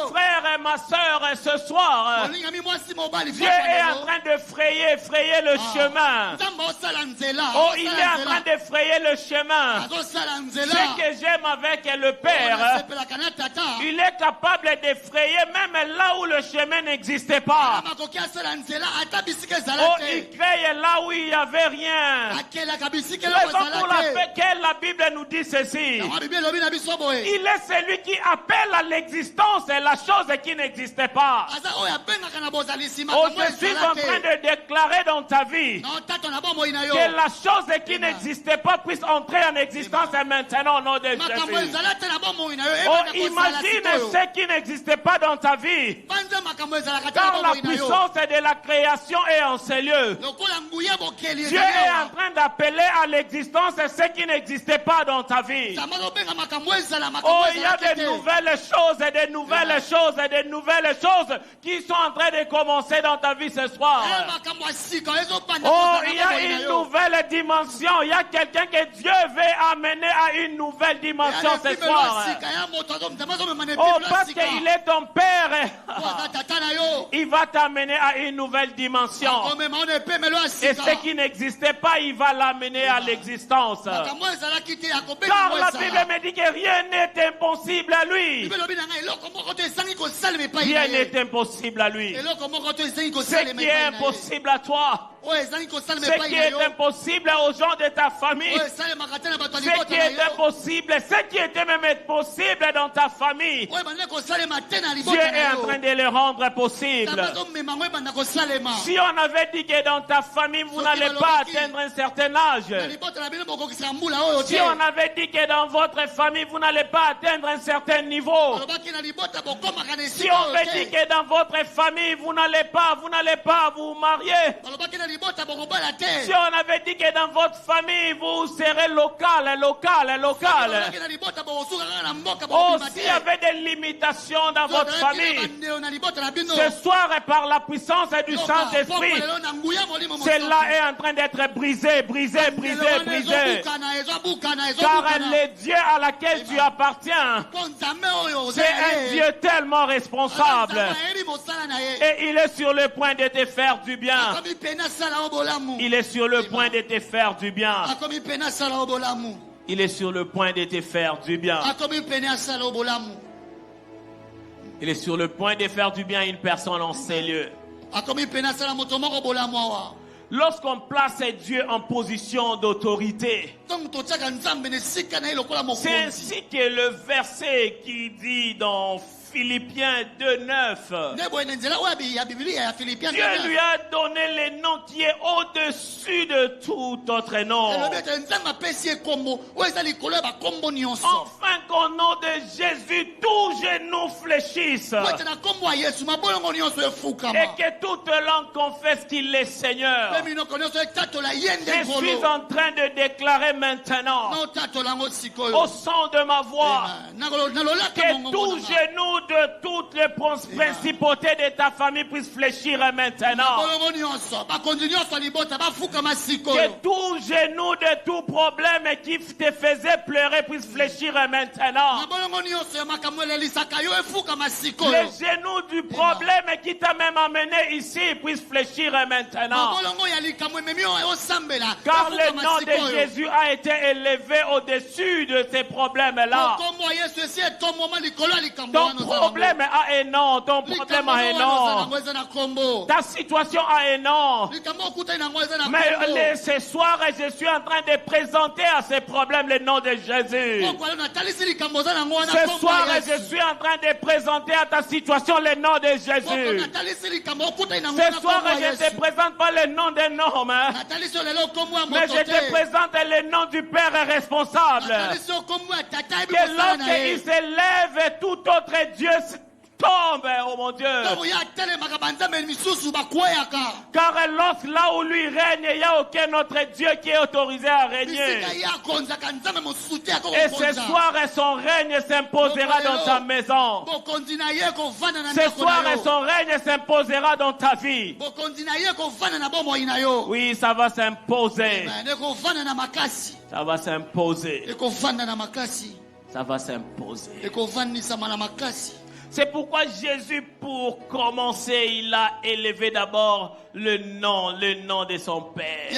[SPEAKER 5] frère et ma soeur, ce soir, Dieu est en train de frayer le chemin. Oh, il est en train de frayer le chemin. Ce que j'aime avec le Père, il est capable de frayer même là où le chemin n'existait pas. Oh, il crée là où il n'y avait rien. Raison pour laquelle la Bible nous dit ceci. Il est celui qui appelle à l'existence la chose qui n'existait pas. Oh, je suis en train de déclarer dans ta vie que la chose qui n'existait pas puisse entrer en existence maintenant au nom de Jésus. Oh, imagine ce qui n'existait pas dans ta vie. Car la puissance de la création est en ces lieux. Dieu est en train d'appeler à l'existence ce qui n'existait pas dans ta vie. Oh, il y a de nouvelles choses et de nouvelles choses et de nouvelles choses qui sont en train de commencer dans ta vie ce soir. Oh, il y a une nouvelle dimension. Il y a quelqu'un que Dieu veut amener à une nouvelle dimension ce soir. Oh, parce qu'il est ton Père, il va t'amener à une nouvelle dimension. Et ce qui n'existait pas, il va l'amener à l'existence. Car la Bible me dit que rien n'est impossible à lui. Rien n'est impossible à lui. Ce qui est impossible à toi, ce qui est impossible aux gens de ta famille, ce qui est impossible, ce qui était même possible dans ta famille, Dieu est en train de le rendre possible. Si on avait dit que dans ta famille vous n'allez pas atteindre un certain âge, si on avait dit que dans votre famille vous n'allez pas atteindre un certain niveau, si on veut dire que dans votre famille vous n'allez pas vous marier, Si on avait dit que dans votre famille, vous serez local. Oh, s'il y avait des limitations dans votre famille, ce soir, par la puissance du Saint-Esprit, cela est en train d'être brisé. Car le Dieu à laquelle tu appartiens, c'est un Dieu tellement responsable. Et il est sur le point de te faire du bien. Il est sur le point de te faire du bien. Il est sur le point de te faire du bien. Il est sur le point de faire du bien à une personne en ces lieux. Lorsqu'on place Dieu en position d'autorité, c'est ainsi que le verset qui dit dans Philippiens 2:9, Dieu lui a donné le nom qui est au-dessus de tout autre nom. Enfin qu'au nom de Jésus, tout genou fléchisse et que toute langue confesse qu'il est Seigneur. Je suis en train de déclarer maintenant, au son de ma voix, que tout genou de toutes les principautés de ta famille puisse fléchir maintenant. Que tout genou de tout problème qui te faisait pleurer puisse fléchir maintenant. Le genou du problème qui t'a même amené ici puisse fléchir maintenant. Car le nom de Jésus a été élevé au-dessus de ces problèmes-là. Ton problème a un nom, ton problème a un nom. Ta situation a un nom. Mais ce soir, je suis en train de présenter à ces problèmes le nom de Jésus. Ce soir, je suis en train de présenter à ta situation le nom de Jésus. Ce soir, je ne te présente pas le nom d'un homme, mais je te présente le nom du Père responsable. Que lorsqu'il s'élève, tout autre Dieu tombe, oh mon Dieu. Car là où lui règne, il n'y a aucun autre Dieu qui est autorisé à régner. Et ce soir, son règne s'imposera dans ta maison. Ce soir, son règne s'imposera dans ta vie. Oui, ça va s'imposer. Ça va s'imposer. Ça va s'imposer. C'est pourquoi Jésus, pour commencer, il a élevé d'abord le nom de son Père.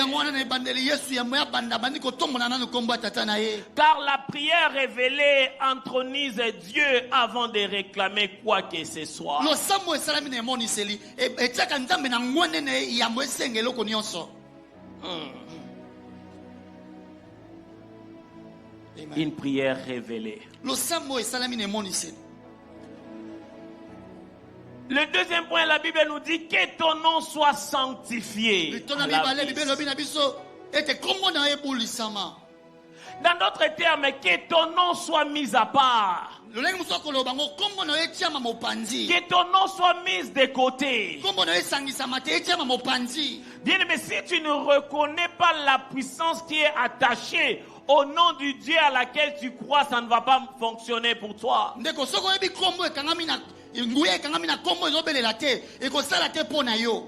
[SPEAKER 5] Car la prière révélée entronise Dieu avant de réclamer quoi que ce soit. Une prière révélée. Le deuxième point, la Bible nous dit que ton nom soit sanctifié. Dans d'autres termes, que ton nom soit mis à part. Que ton nom soit mis de côté. Bien, mais si tu ne reconnais pas la puissance qui est attachée au nom du Dieu à laquelle tu crois, ça ne va pas fonctionner pour toi.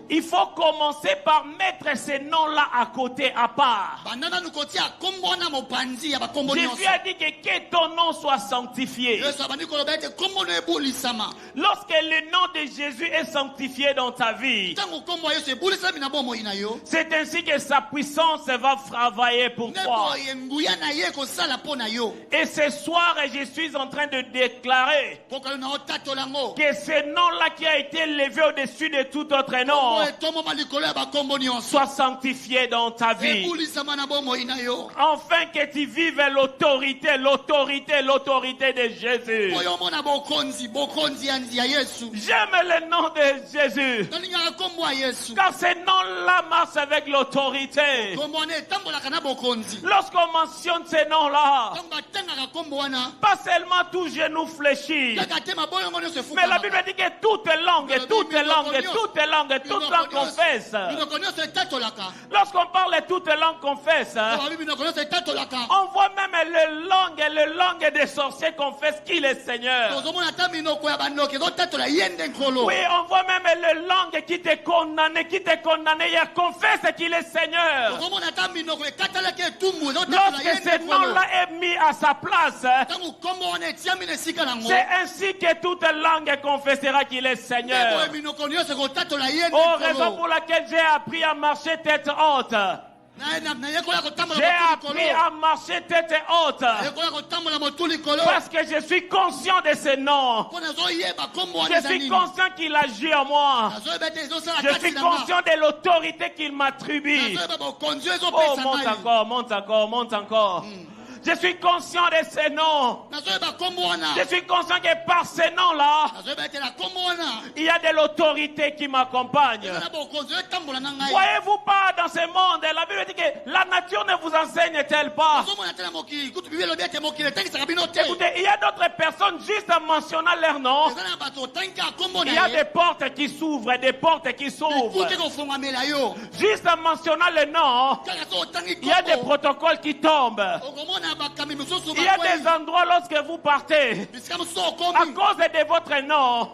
[SPEAKER 5] Il faut commencer par mettre ces noms-là à côté, à part. Jésus a dit que ton nom soit sanctifié. Lorsque le nom de Jésus est sanctifié dans ta vie, c'est ainsi que sa puissance va travailler pour toi. Et ce soir, je suis en train de déclarer que ce nom-là qui a été élevé au-dessus de tout autre nom soit sanctifié dans ta vie. Enfin que tu vives l'autorité de Jésus. J'aime le nom de Jésus. Car ce nom-là marche avec l'autorité. Lorsqu'on mentionne ces noms-là, pas seulement tout genou fléchit, Mais la Bible dit que toute langue confesse. Lorsqu'on parle de toute langue confesse, on voit même les langues des sorciers confessent qu'il est Seigneur. Oui, on voit même les langues qui te condamnent, il confesse qu'il est Seigneur. Lorsque ce nom-là est mis à sa place, c'est ainsi que toute langue confessera qu'il est Seigneur. Oh, raison pour laquelle j'ai appris à marcher tête haute. J'ai appris à marcher tête haute parce que je suis conscient de ce nom. Je suis conscient qu'il agit en moi. Je suis conscient de l'autorité qu'il m'attribue. Oh, monte encore. Je suis conscient de ces noms. Je suis conscient que par ces noms-là, il y a de l'autorité qui m'accompagne. Voyez-vous pas dans ce monde, la Bible dit que la nature ne vous enseigne-t-elle pas? Écoutez, il y a d'autres personnes, juste en mentionnant leur nom, il y a des portes qui s'ouvrent, Juste en mentionnant le nom, il y a des protocoles qui tombent. Il y a des endroits lorsque vous partez, à cause de votre nom,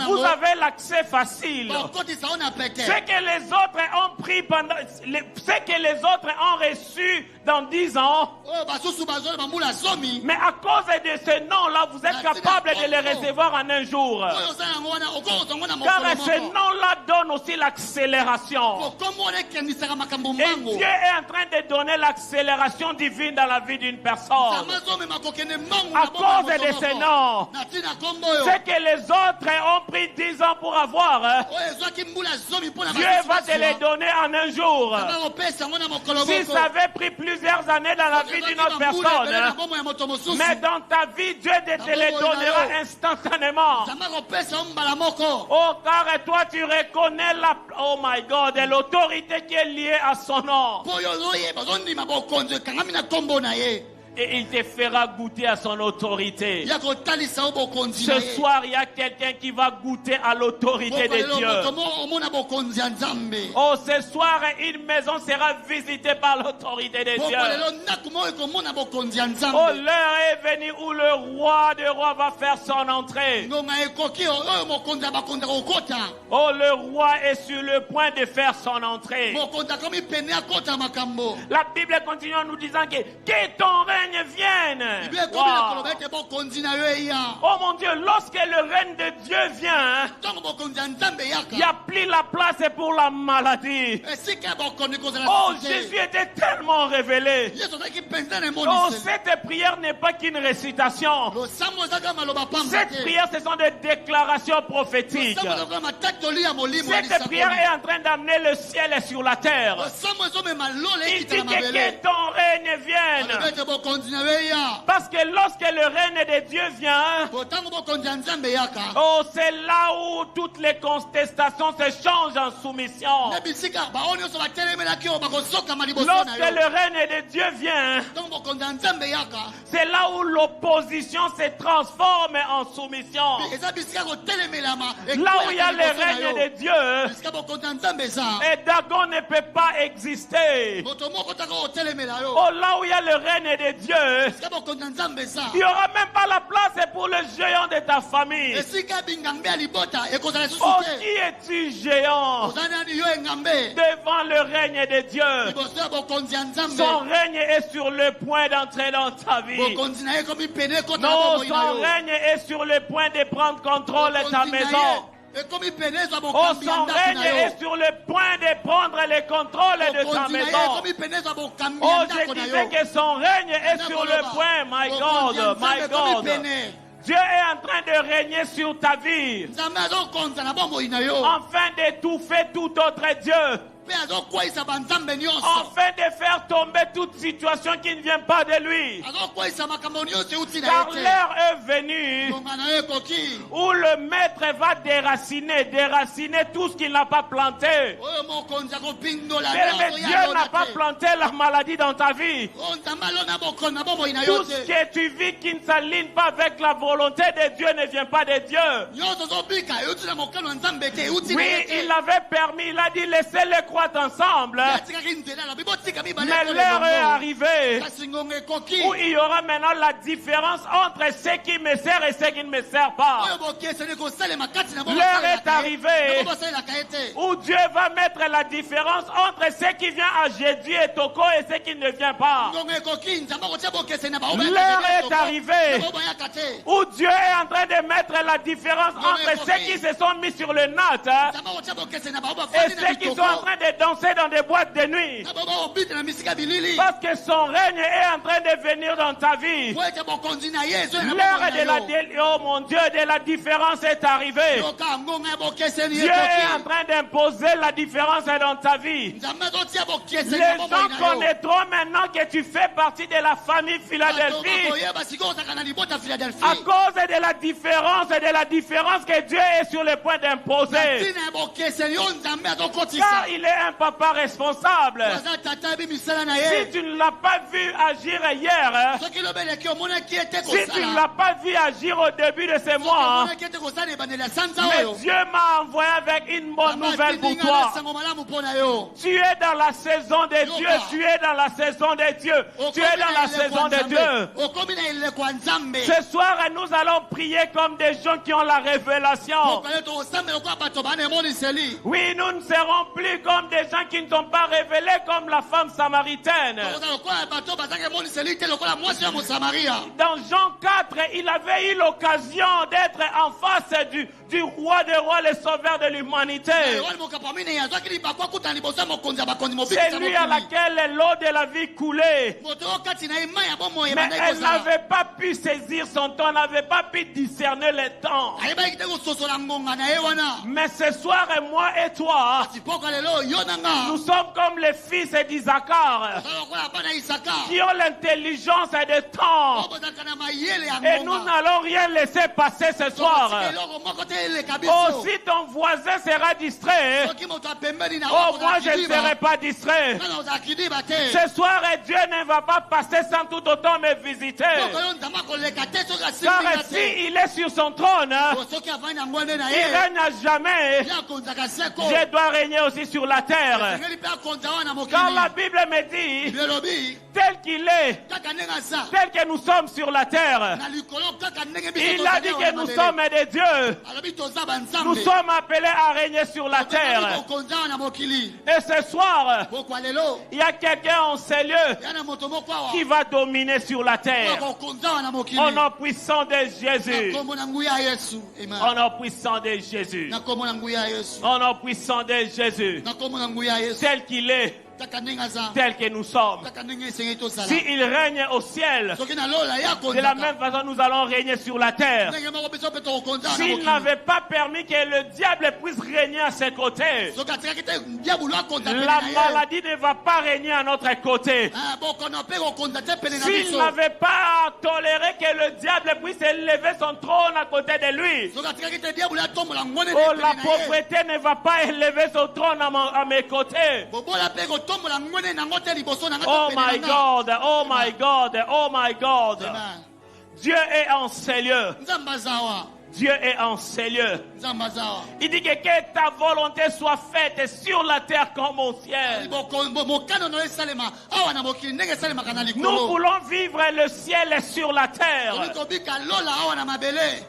[SPEAKER 5] vous avez l'accès facile. Ce que les autres ont pris pendant, ce que les autres ont reçu dans 10 ans, mais à cause de ce nom-là, vous êtes capable de les recevoir en un jour. Car ce nom-là donne aussi l'accélération. Et Dieu est en train de donner l'accélération divine dans la vie d'une personne. À cause de ce nom, ce que les autres ont pris 10 ans pour avoir, Dieu va te les donner en un jour. Si ça avait pris plusieurs années dans la vie d'une autre personne, mais dans ta vie, Dieu te les donnera instantanément. Oh, car toi tu reconnais oh my God, l'autorité qui est liée à son nom. Et il te fera goûter à son autorité. Ce soir, il y a quelqu'un qui va goûter à l'autorité de Dieu. Oh, ce soir, une maison sera visitée par l'autorité de Dieu. Oh, l'heure est venue où le roi des rois va faire son entrée. Oh, le roi est sur le point de faire son entrée. La Bible continue en nous disant que ton règne vienne. Wow. Oh mon Dieu, lorsque le règne de Dieu vient, il n'y a plus la place pour la maladie. Oh, Jésus était tellement révélé. Oh, cette prière n'est pas qu'une récitation. Cette prière, ce sont des déclarations prophétiques. Cette prière est en train d'amener le ciel sur la terre. Il dit que ton règne vienne. Parce que lorsque le règne de Dieu vient, oh, c'est là où toutes les contestations se changent en soumission. Lorsque le règne de Dieu vient, c'est là où l'opposition se transforme en soumission. Là où il y a le règne de Dieu, et Dagon ne peut pas exister. Oh, là où il y a le règne de Dieu, il n'y aura même pas la place pour le géant de ta famille. Oh, qui es-tu géant devant le règne de Dieu? Son règne est sur le point d'entrer dans ta vie. Non, son règne est sur le point de prendre contrôle de ta maison. Oh, son règne est sur le point de prendre le contrôle de ta maison. Oh, je disais que son règne est sur le point, my God, my God. Dieu est en train de régner sur ta vie, afin d'étouffer tout autre Dieu. afin de faire tomber toute situation qui ne vient pas de lui. Car l'heure est venue où le maître va déraciner tout ce qu'il n'a pas planté. Mais Dieu n'a pas planté la maladie dans ta vie. Tout ce que tu vis qui ne s'aligne pas avec la volonté de Dieu ne vient pas de Dieu. Oui, il avait permis, il a dit laissez-les croître ensemble. Mais l'heure est arrivée où il y aura maintenant la différence entre ce qui me sert et ce qui ne me sert pas. L'heure est arrivée où Dieu va mettre la différence entre ce qui vient à Jésus et Toko et ce qui ne vient pas. L'heure est arrivée où Dieu est en train de mettre la différence entre ceux qui se sont mis sur le nat et ceux qui sont en train de danser dans des boîtes de nuit. Parce que son règne est en train de venir dans ta vie. L'heure de oh mon Dieu, de la différence est arrivée. Dieu est en train d'imposer la différence dans ta vie. Les gens connaîtront maintenant que tu fais partie de la famille Philadelphie à cause de la différence et de la différence que Dieu est sur le point d'imposer. Car il est un papa responsable. Si tu ne l'as pas vu agir hier, si tu ne l'as pas vu agir au début de ce mois, mais Dieu m'a envoyé avec une bonne nouvelle pour toi. Tu es dans la saison de Dieu, tu es dans la saison de Dieu, tu es dans la saison de Dieu. Ce soir, nous allons prier comme des gens qui ont la révélation. Oui, nous ne serons plus comme des gens qui ne sont pas révélés comme la femme samaritaine. Dans Jean 4, il avait eu l'occasion d'être en face du roi des rois, le sauveur de l'humanité. C'est lui à laquelle l'eau de la vie coulait. Mais elle n'avait pas pu saisir son temps, n'avait pas pu discerner le temps. Mais ce soir, moi et toi, nous sommes comme les fils d'Isaacar qui ont l'intelligence de temps. Et nous n'allons rien laisser passer ce soir. Oh, si ton voisin sera distrait, oh, moi je ne serai pas distrait. Ce soir, Dieu ne va pas passer sans tout autant me visiter. Car si il est sur son trône, il règne à jamais. Je dois régner aussi sur la terre. Car la Bible me dit, tel qu'il est, tel que nous sommes sur la terre, il a dit que nous sommes des dieux. Nous sommes appelés à régner sur la terre. Et ce soir, il y a quelqu'un en ces lieux qui va dominer sur la terre. Au nom puissant de Jésus. Au nom puissant de Jésus. Au nom puissant de Jésus. Tel qu'il est, tel que nous sommes. S'il règne au ciel, de la même façon nous allons régner sur la terre. S'il n'avait pas permis que le diable puisse régner à ses côtés, la maladie ne va pas régner à notre côté. S'il n'avait pas toléré que le diable puisse élever son trône à côté de lui, oh, la pauvreté ne va pas élever son trône à mes côtés. Oh my God, oh my God, oh my God. Dieu est en ces lieux. Dieu est en ces lieux. Il dit que ta volonté soit faite sur la terre comme au ciel. Nous voulons vivre le ciel sur la terre.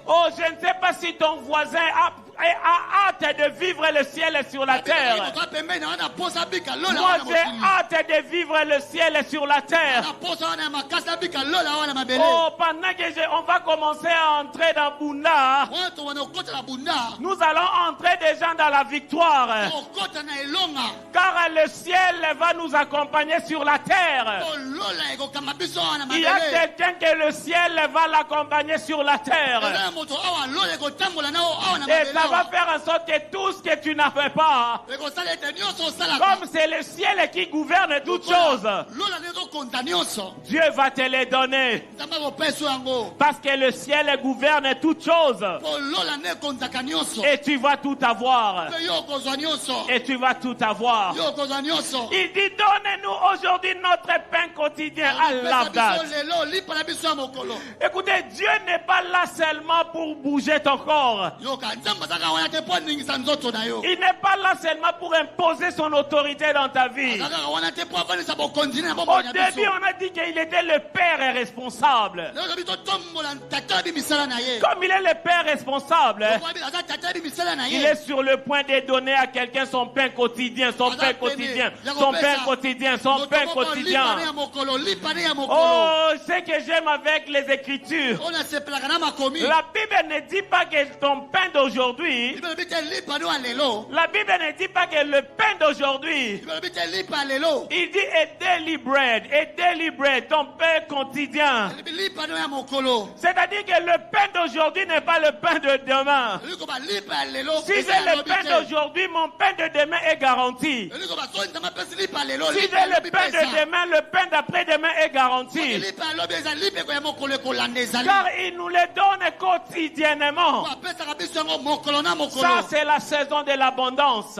[SPEAKER 5] Oh, je ne sais pas si ton voisin a hâte de vivre le ciel sur la terre. Moi, j'ai hâte de vivre le ciel sur la terre. Oh, pendant que on va commencer à entrer dans Bunda, nous allons entrer déjà dans la victoire. Car le ciel va nous accompagner sur la terre. Il y a quelqu'un que le ciel va l'accompagner sur la terre. Et ta ça va faire en sorte que tout ce que tu n'avais pas, comme c'est le ciel qui gouverne toutes choses, Dieu va te les donner. Parce que le ciel gouverne toutes choses. Et tu vas tout avoir. Et tu vas tout avoir. Il dit, donne-nous aujourd'hui notre pain quotidien à la date. Écoutez, Dieu n'est pas là seulement pour bouger ton corps. Il n'est pas là seulement pour imposer son autorité dans ta vie. Au début, on a dit qu'il était le Père responsable. Comme il est le Père responsable, il est sur le point de donner à quelqu'un son pain quotidien, son pain quotidien, son pain quotidien, son pain quotidien. Oh, ce que j'aime avec les Écritures, la Bible ne dit pas que ton pain d'aujourd'hui, la Bible ne dit pas que le pain d'aujourd'hui, il dit a daily bread, ton pain quotidien. C'est-à-dire que le pain d'aujourd'hui n'est pas le pain de demain. Si j'ai le pain d'aujourd'hui, mon pain de demain est garanti. Si j'ai le pain de demain, le pain d'après-demain est garanti. Car il nous les donne quotidiennement. Ça, c'est la saison de l'abondance.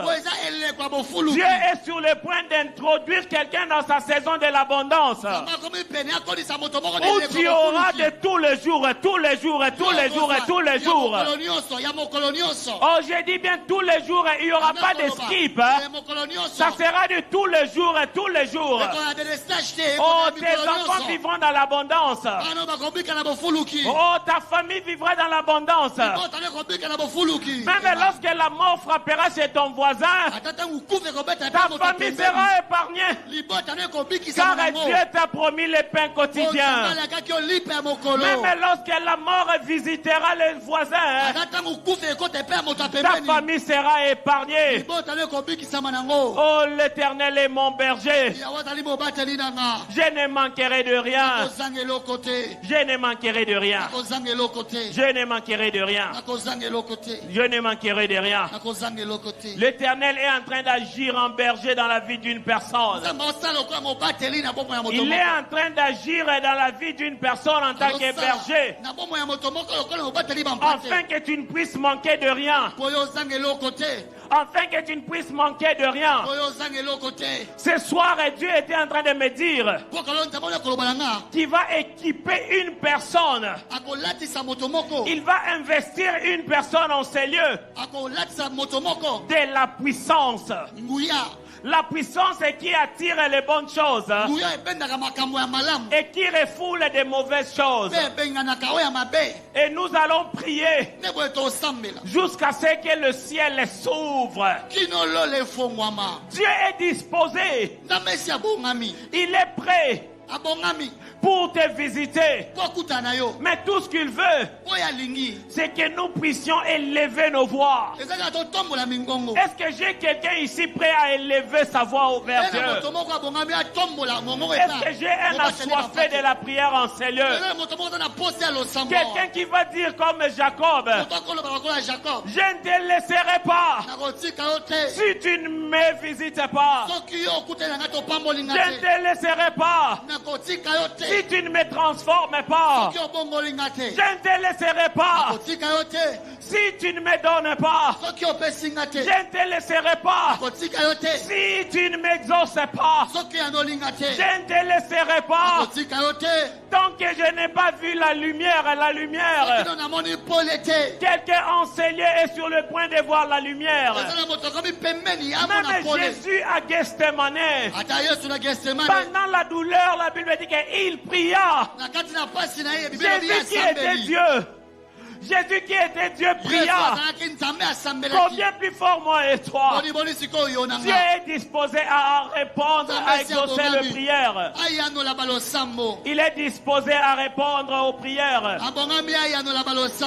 [SPEAKER 5] Dieu est sur le point d'introduire quelqu'un dans sa saison de l'abondance. Où tu auras de tous les jours, tous les jours, tous les jours, tous les jours. Oh, j'ai dit bien tous les jours, il n'y aura pas de skip. Ça sera de tous les jours, tous les jours. Oh, tes enfants vivront dans l'abondance. Oh, ta famille vivra dans l'abondance. Même lorsque la mort frappera chez ton voisin, ta famille sera épargnée. Car Dieu t'a promis le pain quotidien. Même lorsque la mort visitera les voisins, ta famille sera épargnée. Oh, l'Éternel est mon berger. Je ne manquerai de rien. Je ne manquerai de rien. Je ne manquerai de rien. Je ne manquerai de rien. L'Éternel est en train d'agir en berger dans la vie d'une personne. Il est en train d'agir dans la vie d'une personne en tant que berger. Afin que tu ne puisses manquer de rien. Afin que tu ne puisses manquer de rien. Ce soir, Dieu était en train de me dire qu'il va équiper une personne. Il va investir une personne en ces lieux de la puissance. La puissance qui attire les bonnes choses et qui refoule des mauvaises choses. Et nous allons prier jusqu'à ce que le ciel s'ouvre. Dieu est disposé. Il est prêt pour te visiter. Mais tout ce qu'il veut, c'est que nous puissions élever nos voix. Est-ce que j'ai quelqu'un ici prêt à élever sa voix vers Dieu? Est-ce que j'ai un assoiffé de la prière en ces lieux? Quelqu'un qui va dire comme Jacob, je ne te laisserai pas si tu ne me visites pas. Je ne te laisserai pas si tu ne me transformes pas. Je ne te laisserai pas si tu ne me donnes pas. Je ne te laisserai pas si tu ne m'exauces pas. Je ne te laisserai pas tant que je n'ai pas vu la lumière. Quelqu'un enseigné est sur le point de voir la lumière. Même Jésus à Gethsemane, pendant la douleur, la Bible dit qu'il pria. Jésus qui était Dieu. Jésus qui était Dieu pria. Combien plus fort moi et toi? Dieu est disposé à répondre, à exaucer les prières. Il est disposé à répondre aux prières.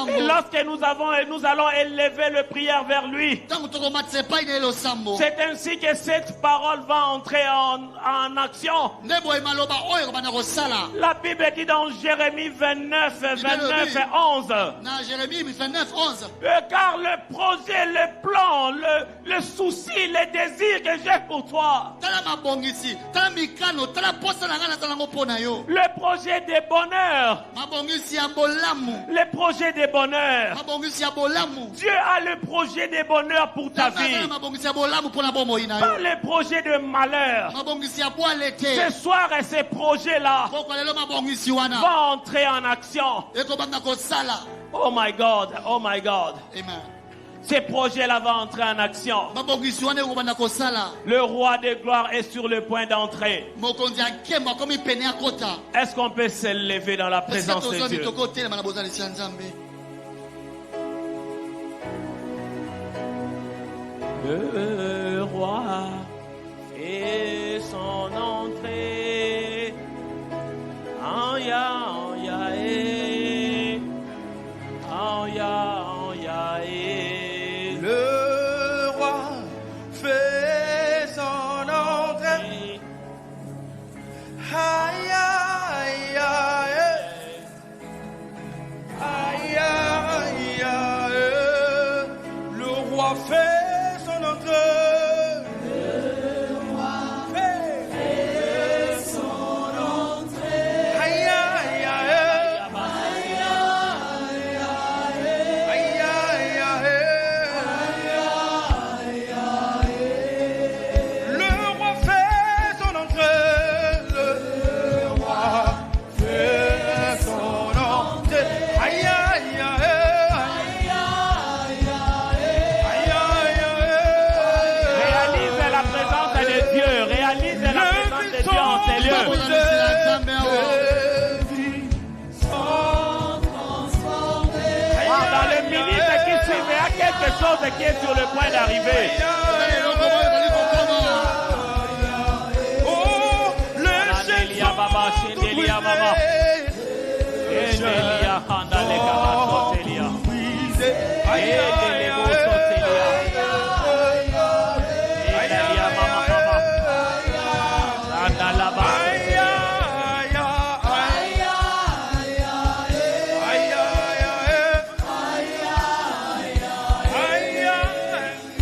[SPEAKER 5] Et lorsque nous allons élever les prières vers lui, c'est ainsi que cette parole va entrer en action. La Bible dit dans Jérémie 29 et 11.
[SPEAKER 3] Jérémie 29, 11.
[SPEAKER 5] Car le projet, le plan, le souci, les désirs que j'ai pour toi. Le projet des bonheurs. Le projet des bonheurs. Dieu a le projet des bonheurs pour ta vie. Pas le projet de malheur. Ce soir, ces projets-là vont entrer en action. Oh my God, oh my God.
[SPEAKER 3] Amen.
[SPEAKER 5] Ces projets-là vont entrer en action. Le roi de gloire est sur le point d'entrer. Est-ce qu'on peut se lever dans la présence de Dieu? Le roi fait son entrée. Anya, anya, eh. Anya, anya, eh.
[SPEAKER 1] Le roi fait son entrée. Aïe, aïe, aïe. Aïe, aïe, aïe. Le roi fait son entrée.
[SPEAKER 5] Quelque chose qui est sur le point d'arriver.
[SPEAKER 1] Oh, le Seigneur Baba, Shendelia Baba, Shendelia Handa le Kamato Telia, Edelebo Sotelia, Edelia Mama Mama, Handa la Baba.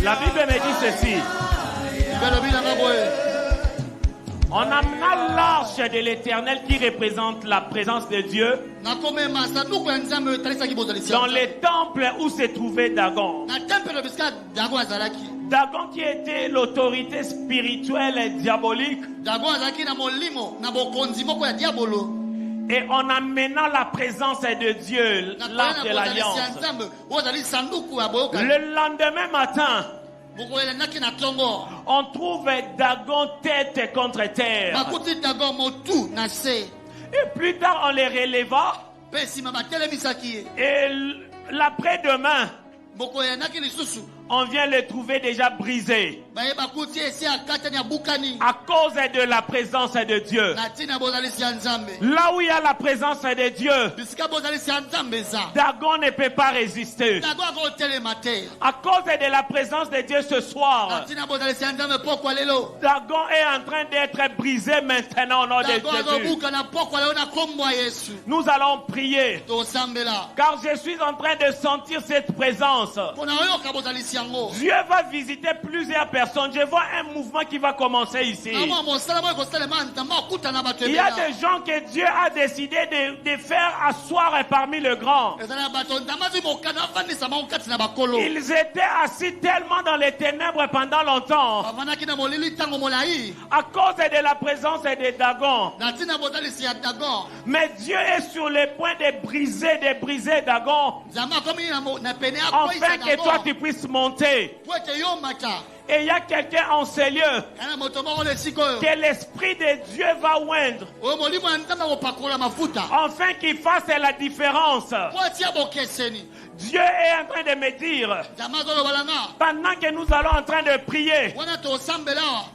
[SPEAKER 5] La Bible me dit ceci. On amena l'arche de l'Éternel qui représente la présence de Dieu dans les temples où se trouvait Dagon. Dagon qui était l'autorité spirituelle et diabolique. Et en amenant la présence de Dieu, l'arche de l'alliance. Le lendemain matin, on trouve Dagon tête contre terre. Et plus tard, on les releva. Et l'après-demain, on vient le trouver déjà brisé à cause de la présence de Dieu. Là où il y a la présence de Dieu, Dagon ne peut pas résister. À cause de la présence de Dieu ce soir, Dagon est en train d'être brisé maintenant au nom de Jésus. Nous allons prier car je suis en train de sentir cette présence. Dieu va visiter plusieurs personnes. Je vois un mouvement qui va commencer ici. Il y a des gens que Dieu a décidé de faire asseoir parmi le grand. Ils étaient assis tellement dans les ténèbres pendant longtemps à cause de la présence de Dagon. Mais Dieu est sur le point de briser Dagon, afin que toi tu puisses monter. Et il y a quelqu'un en ce lieu que l'Esprit de Dieu va oindre, afin qu'il fasse la différence. Dieu est en train de me dire, pendant que nous allons en train de prier,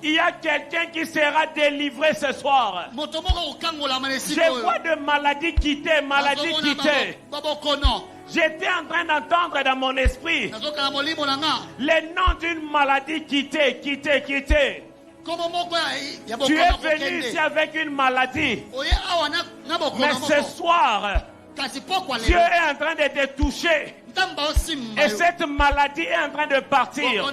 [SPEAKER 5] il y a quelqu'un qui sera délivré ce soir. Je vois de maladies quitter. J'étais en train d'entendre dans mon esprit le nom d'une maladie quitter. Tu es venu ici avec une maladie, mais ce soir, Dieu est en train de te toucher. Et cette maladie est en train de partir.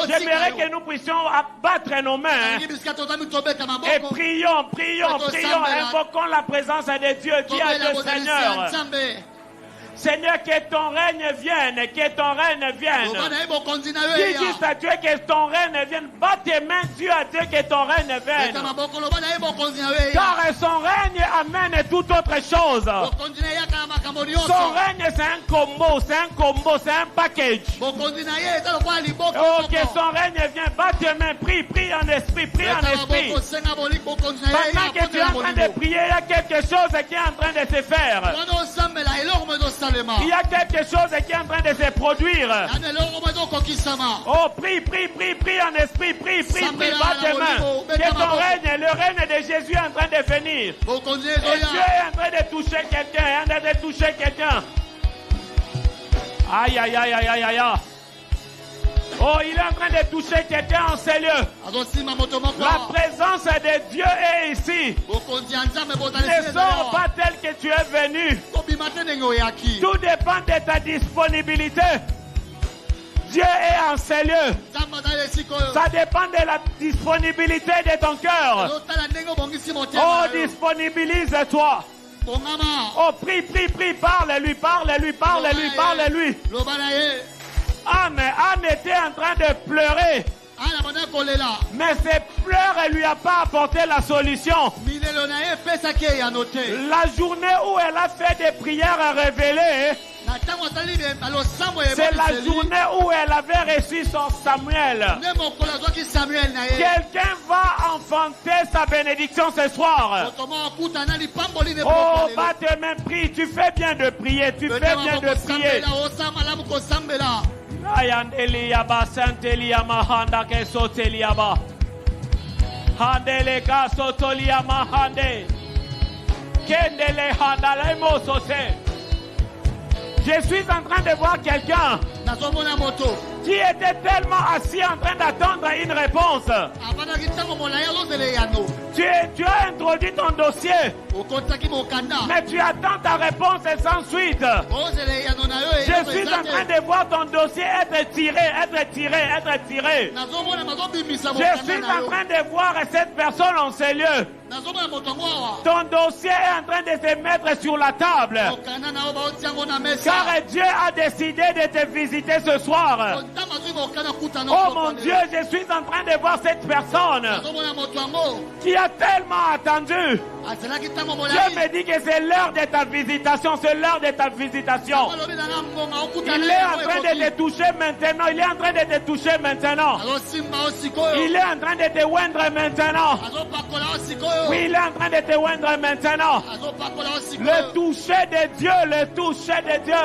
[SPEAKER 5] J'aimerais que nous puissions abattre nos mains et prions, invoquons la présence de Dieu qui a le Seigneur. Seigneur, que ton règne vienne, que ton règne vienne. Dis juste à Dieu que ton règne vienne. Bats tes mains, Dieu, à Dieu que ton règne vienne. Car son règne amène toute autre chose. Son règne, c'est un combo, c'est un package. Oh, que son règne vienne. Bats tes mains, prie en esprit, Pendant que tu es en train de prier, il y a quelque chose qui est en train de se faire. Il y a quelque chose qui est en train de se produire. Oh, prie en esprit, prie, bats tes mains. Que ton règne, le règne de Jésus est en train de venir. Et Dieu est en train de toucher quelqu'un, Aïe. Oh, il est en train de toucher quelqu'un en ces lieux. La présence de Dieu est ici. Ne sors pas tel que tu es venu. Tout dépend de ta disponibilité. Dieu est en ces lieux. Ça dépend de la disponibilité de ton cœur. Oh, disponibilise-toi. Oh, prie, parle-lui. Anne était en train de pleurer. Mais ses pleurs ne lui a pas apporté la solution. La journée où elle a fait des prières révélées, c'est la journée où elle avait reçu son Samuel. Quelqu'un va enfanter sa bénédiction ce soir. Oh, bat tes mains, prie. Tu fais bien de prier. Ayandeliaba Santeliama Handa Kesoteliaba Handele Kasotoliama Hande Kendele Handale Mosose. Je suis en train de voir quelqu'un qui était tellement assis en train d'attendre une réponse. Tu as introduit ton dossier, mais tu attends ta réponse sans suite. Je suis en train de voir ton dossier être tiré. Je suis en train de voir cette personne en ces lieux. Ton dossier est en train de se mettre sur la table. Car Dieu a décidé de te visiter ce soir. Oh mon Dieu, je suis en train de voir cette personne qui a tellement attendu. Dieu me dit que c'est l'heure de ta visitation. Il est en train de te toucher maintenant. Il est en train de te oindre maintenant. Oui, il est en train de te oindre maintenant. Le toucher de Dieu.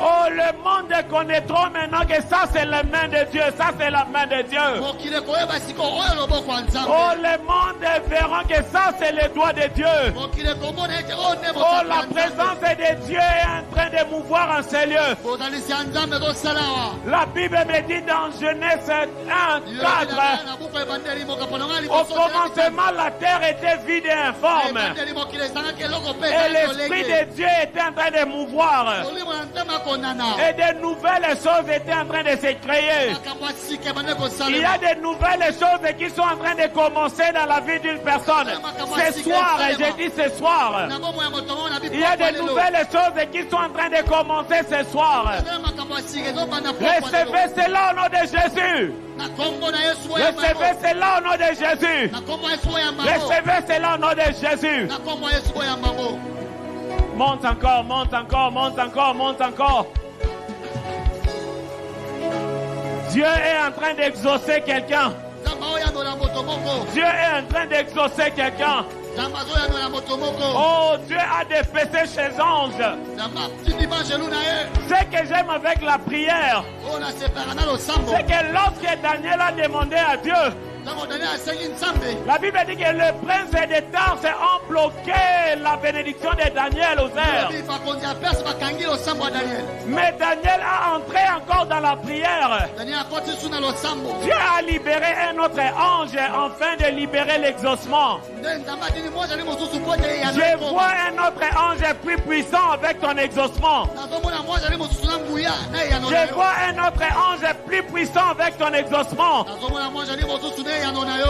[SPEAKER 5] Oh, le monde connaît trop maintenant que ça c'est la main de Dieu. Oh, le monde verra que ça c'est le doigt de Dieu. Oh, la présence de Dieu est en train de mouvoir en ces lieux. La Bible me dit dans Genèse 1:4, au commencement la terre était vide et informe. Et l'Esprit de Dieu était en train de mouvoir. Et de nouvelles choses étaient en train de se créer. Il y a de nouvelles choses qui sont en train de commencer dans la vie d'une personne. Ce soir, j'ai dit ce soir. Il y a de nouvelles choses qui sont en train de commencer ce soir. Recevez cela au nom de Jésus. Recevez cela au nom de Jésus. Recevez cela au nom de Jésus. Monte encore. Dieu est en train d'exaucer quelqu'un. Oh, Dieu a dépaissé ses anges. Ce que j'aime avec la prière, c'est que lorsque Daniel a demandé à Dieu, La Bible dit que le prince des Tarses a bloqué la bénédiction de Daniel aux airs. Mais Daniel a entré encore dans la prière. Dieu a libéré un autre ange afin de libérer l'exaucement. Je vois un autre ange plus puissant avec ton exaucement. Je vois un autre ange plus puissant avec ton exaucement.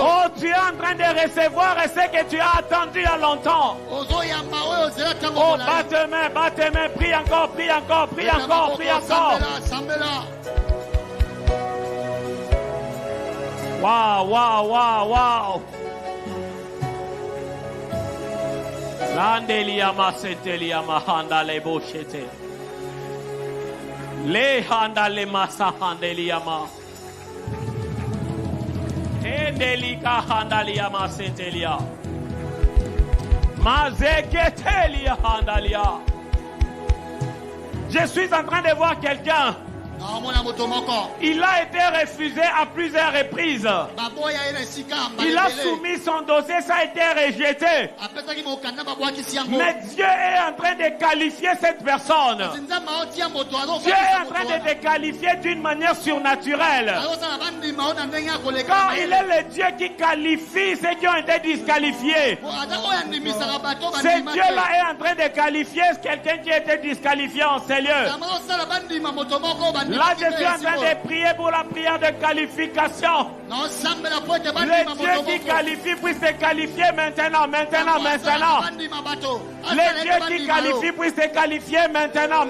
[SPEAKER 5] Oh, tu es en train de recevoir ce que tu as attendu il y a longtemps. Oh, bat tes mains, prie encore, prie encore, prie encore, prie encore. Wow, wow, wow, wow. Landeliama seteliama handale boshete. Le handale masa handeliama. Endelika handaliama setelia. Mazeketelia handalia. Je suis en train de voir quelqu'un. Il a été refusé à plusieurs reprises. Il a soumis son dossier, ça a été rejeté. Mais Dieu est en train de qualifier cette personne. Dieu est en train de te qualifier d'une manière surnaturelle. Quand il est le Dieu qui qualifie ceux qui ont été disqualifiés. Ce Dieu-là est en train de qualifier quelqu'un qui a été disqualifié en ces lieux. Là, je suis en train de prier pour la prière de qualification. Le Dieu qui qualifie puisse se qualifier maintenant. Le Dieu qui qualifie puisse se qualifier maintenant.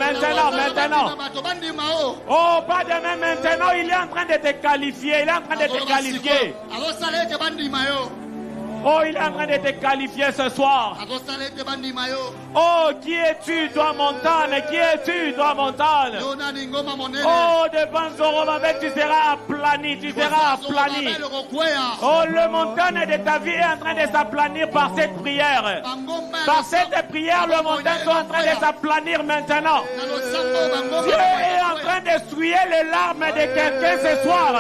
[SPEAKER 5] Oh, pas de même maintenant, il est en train de te qualifier. Oh, il est en train de te qualifier ce soir. Oh, qui es-tu, toi, montagne? Qui es-tu, toi, montagne? Oh, devant Zorobabel, tu seras aplani. Oh, le montagne de ta vie est en train de s'aplanir par cette prière. Par cette prière, le montagne est en train de s'aplanir maintenant. Dieu est en train de souiller les larmes de quelqu'un ce soir.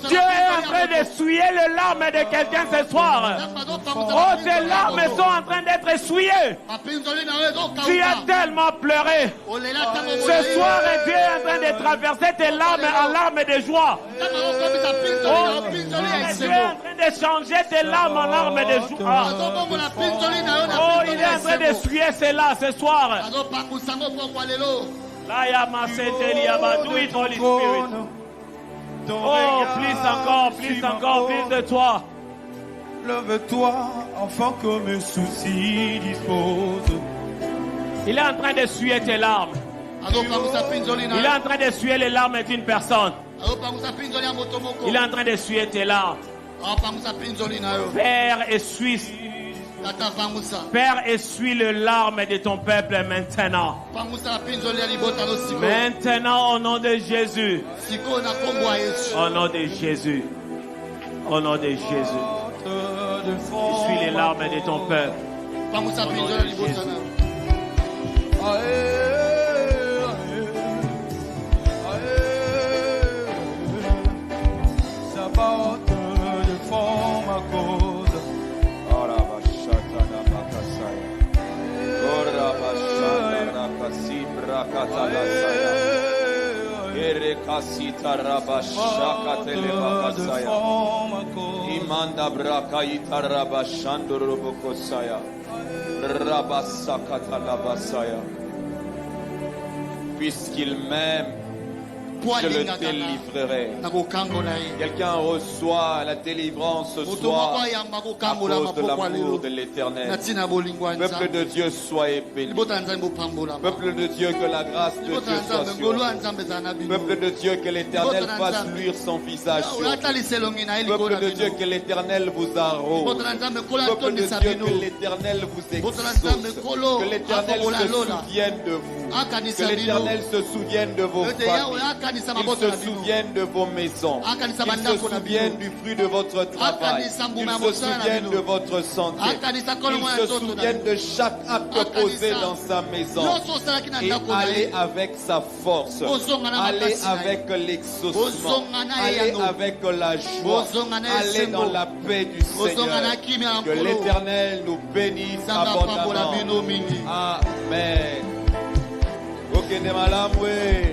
[SPEAKER 5] Dieu est en train de souiller les larmes de quelqu'un ce soir. Oh, tes larmes sont en train d'être essuyées. Tu as tellement pleuré. Ce soir, Dieu est en train de traverser tes larmes en larmes de joie. Oh, Dieu est en train de changer tes larmes en larmes de joie. Oh, il est en train d'essuyer cela ce soir. Là, il y a ma do it, Holy Spirit. Oh, plus encore, plus de toi.
[SPEAKER 3] Lève-toi, enfant, que mes soucis disposent.
[SPEAKER 5] Il est en train d'essuyer tes larmes. Il est en train d'essuyer les larmes d'une personne. Il est en train d'essuyer tes larmes. Père, essuie les larmes de ton peuple maintenant. Maintenant, au nom de Jésus. Au nom de Jésus. Au nom de Jésus. Essuie les larmes de ton peuple. Au nom de Jésus.
[SPEAKER 6] Imanda braka itaraba shandoro bokosaya rabasakata labasaya. Puisqu'il m'aime, je le délivrerai. Quelqu'un reçoit la délivrance ce soir à cause de l'amour de l'Éternel. Peuple de Dieu, soyez bénis. Peuple de Dieu, que la grâce de Dieu soit sur vous. Peuple de Dieu, que l'Éternel fasse luire son visage sur vous. Peuple de Dieu, que l'Éternel vous arrose. Peuple de Dieu, que l'Éternel vous exauce. Que l'Éternel se souvienne de vous. Que l'Éternel se souvienne de vos familles. Qu'il se souvienne de vos maisons. Qu'il se souvienne du fruit de votre travail. Qu'il se souvienne de votre santé. Qu'il se souvienne de chaque acte posé dans sa maison. Et aller avec sa force. Aller avec l'exaucement. Aller avec la joie. Aller dans la paix du Seigneur. Que l'Éternel nous bénisse abondamment. Amen. Ok, de malam, oui.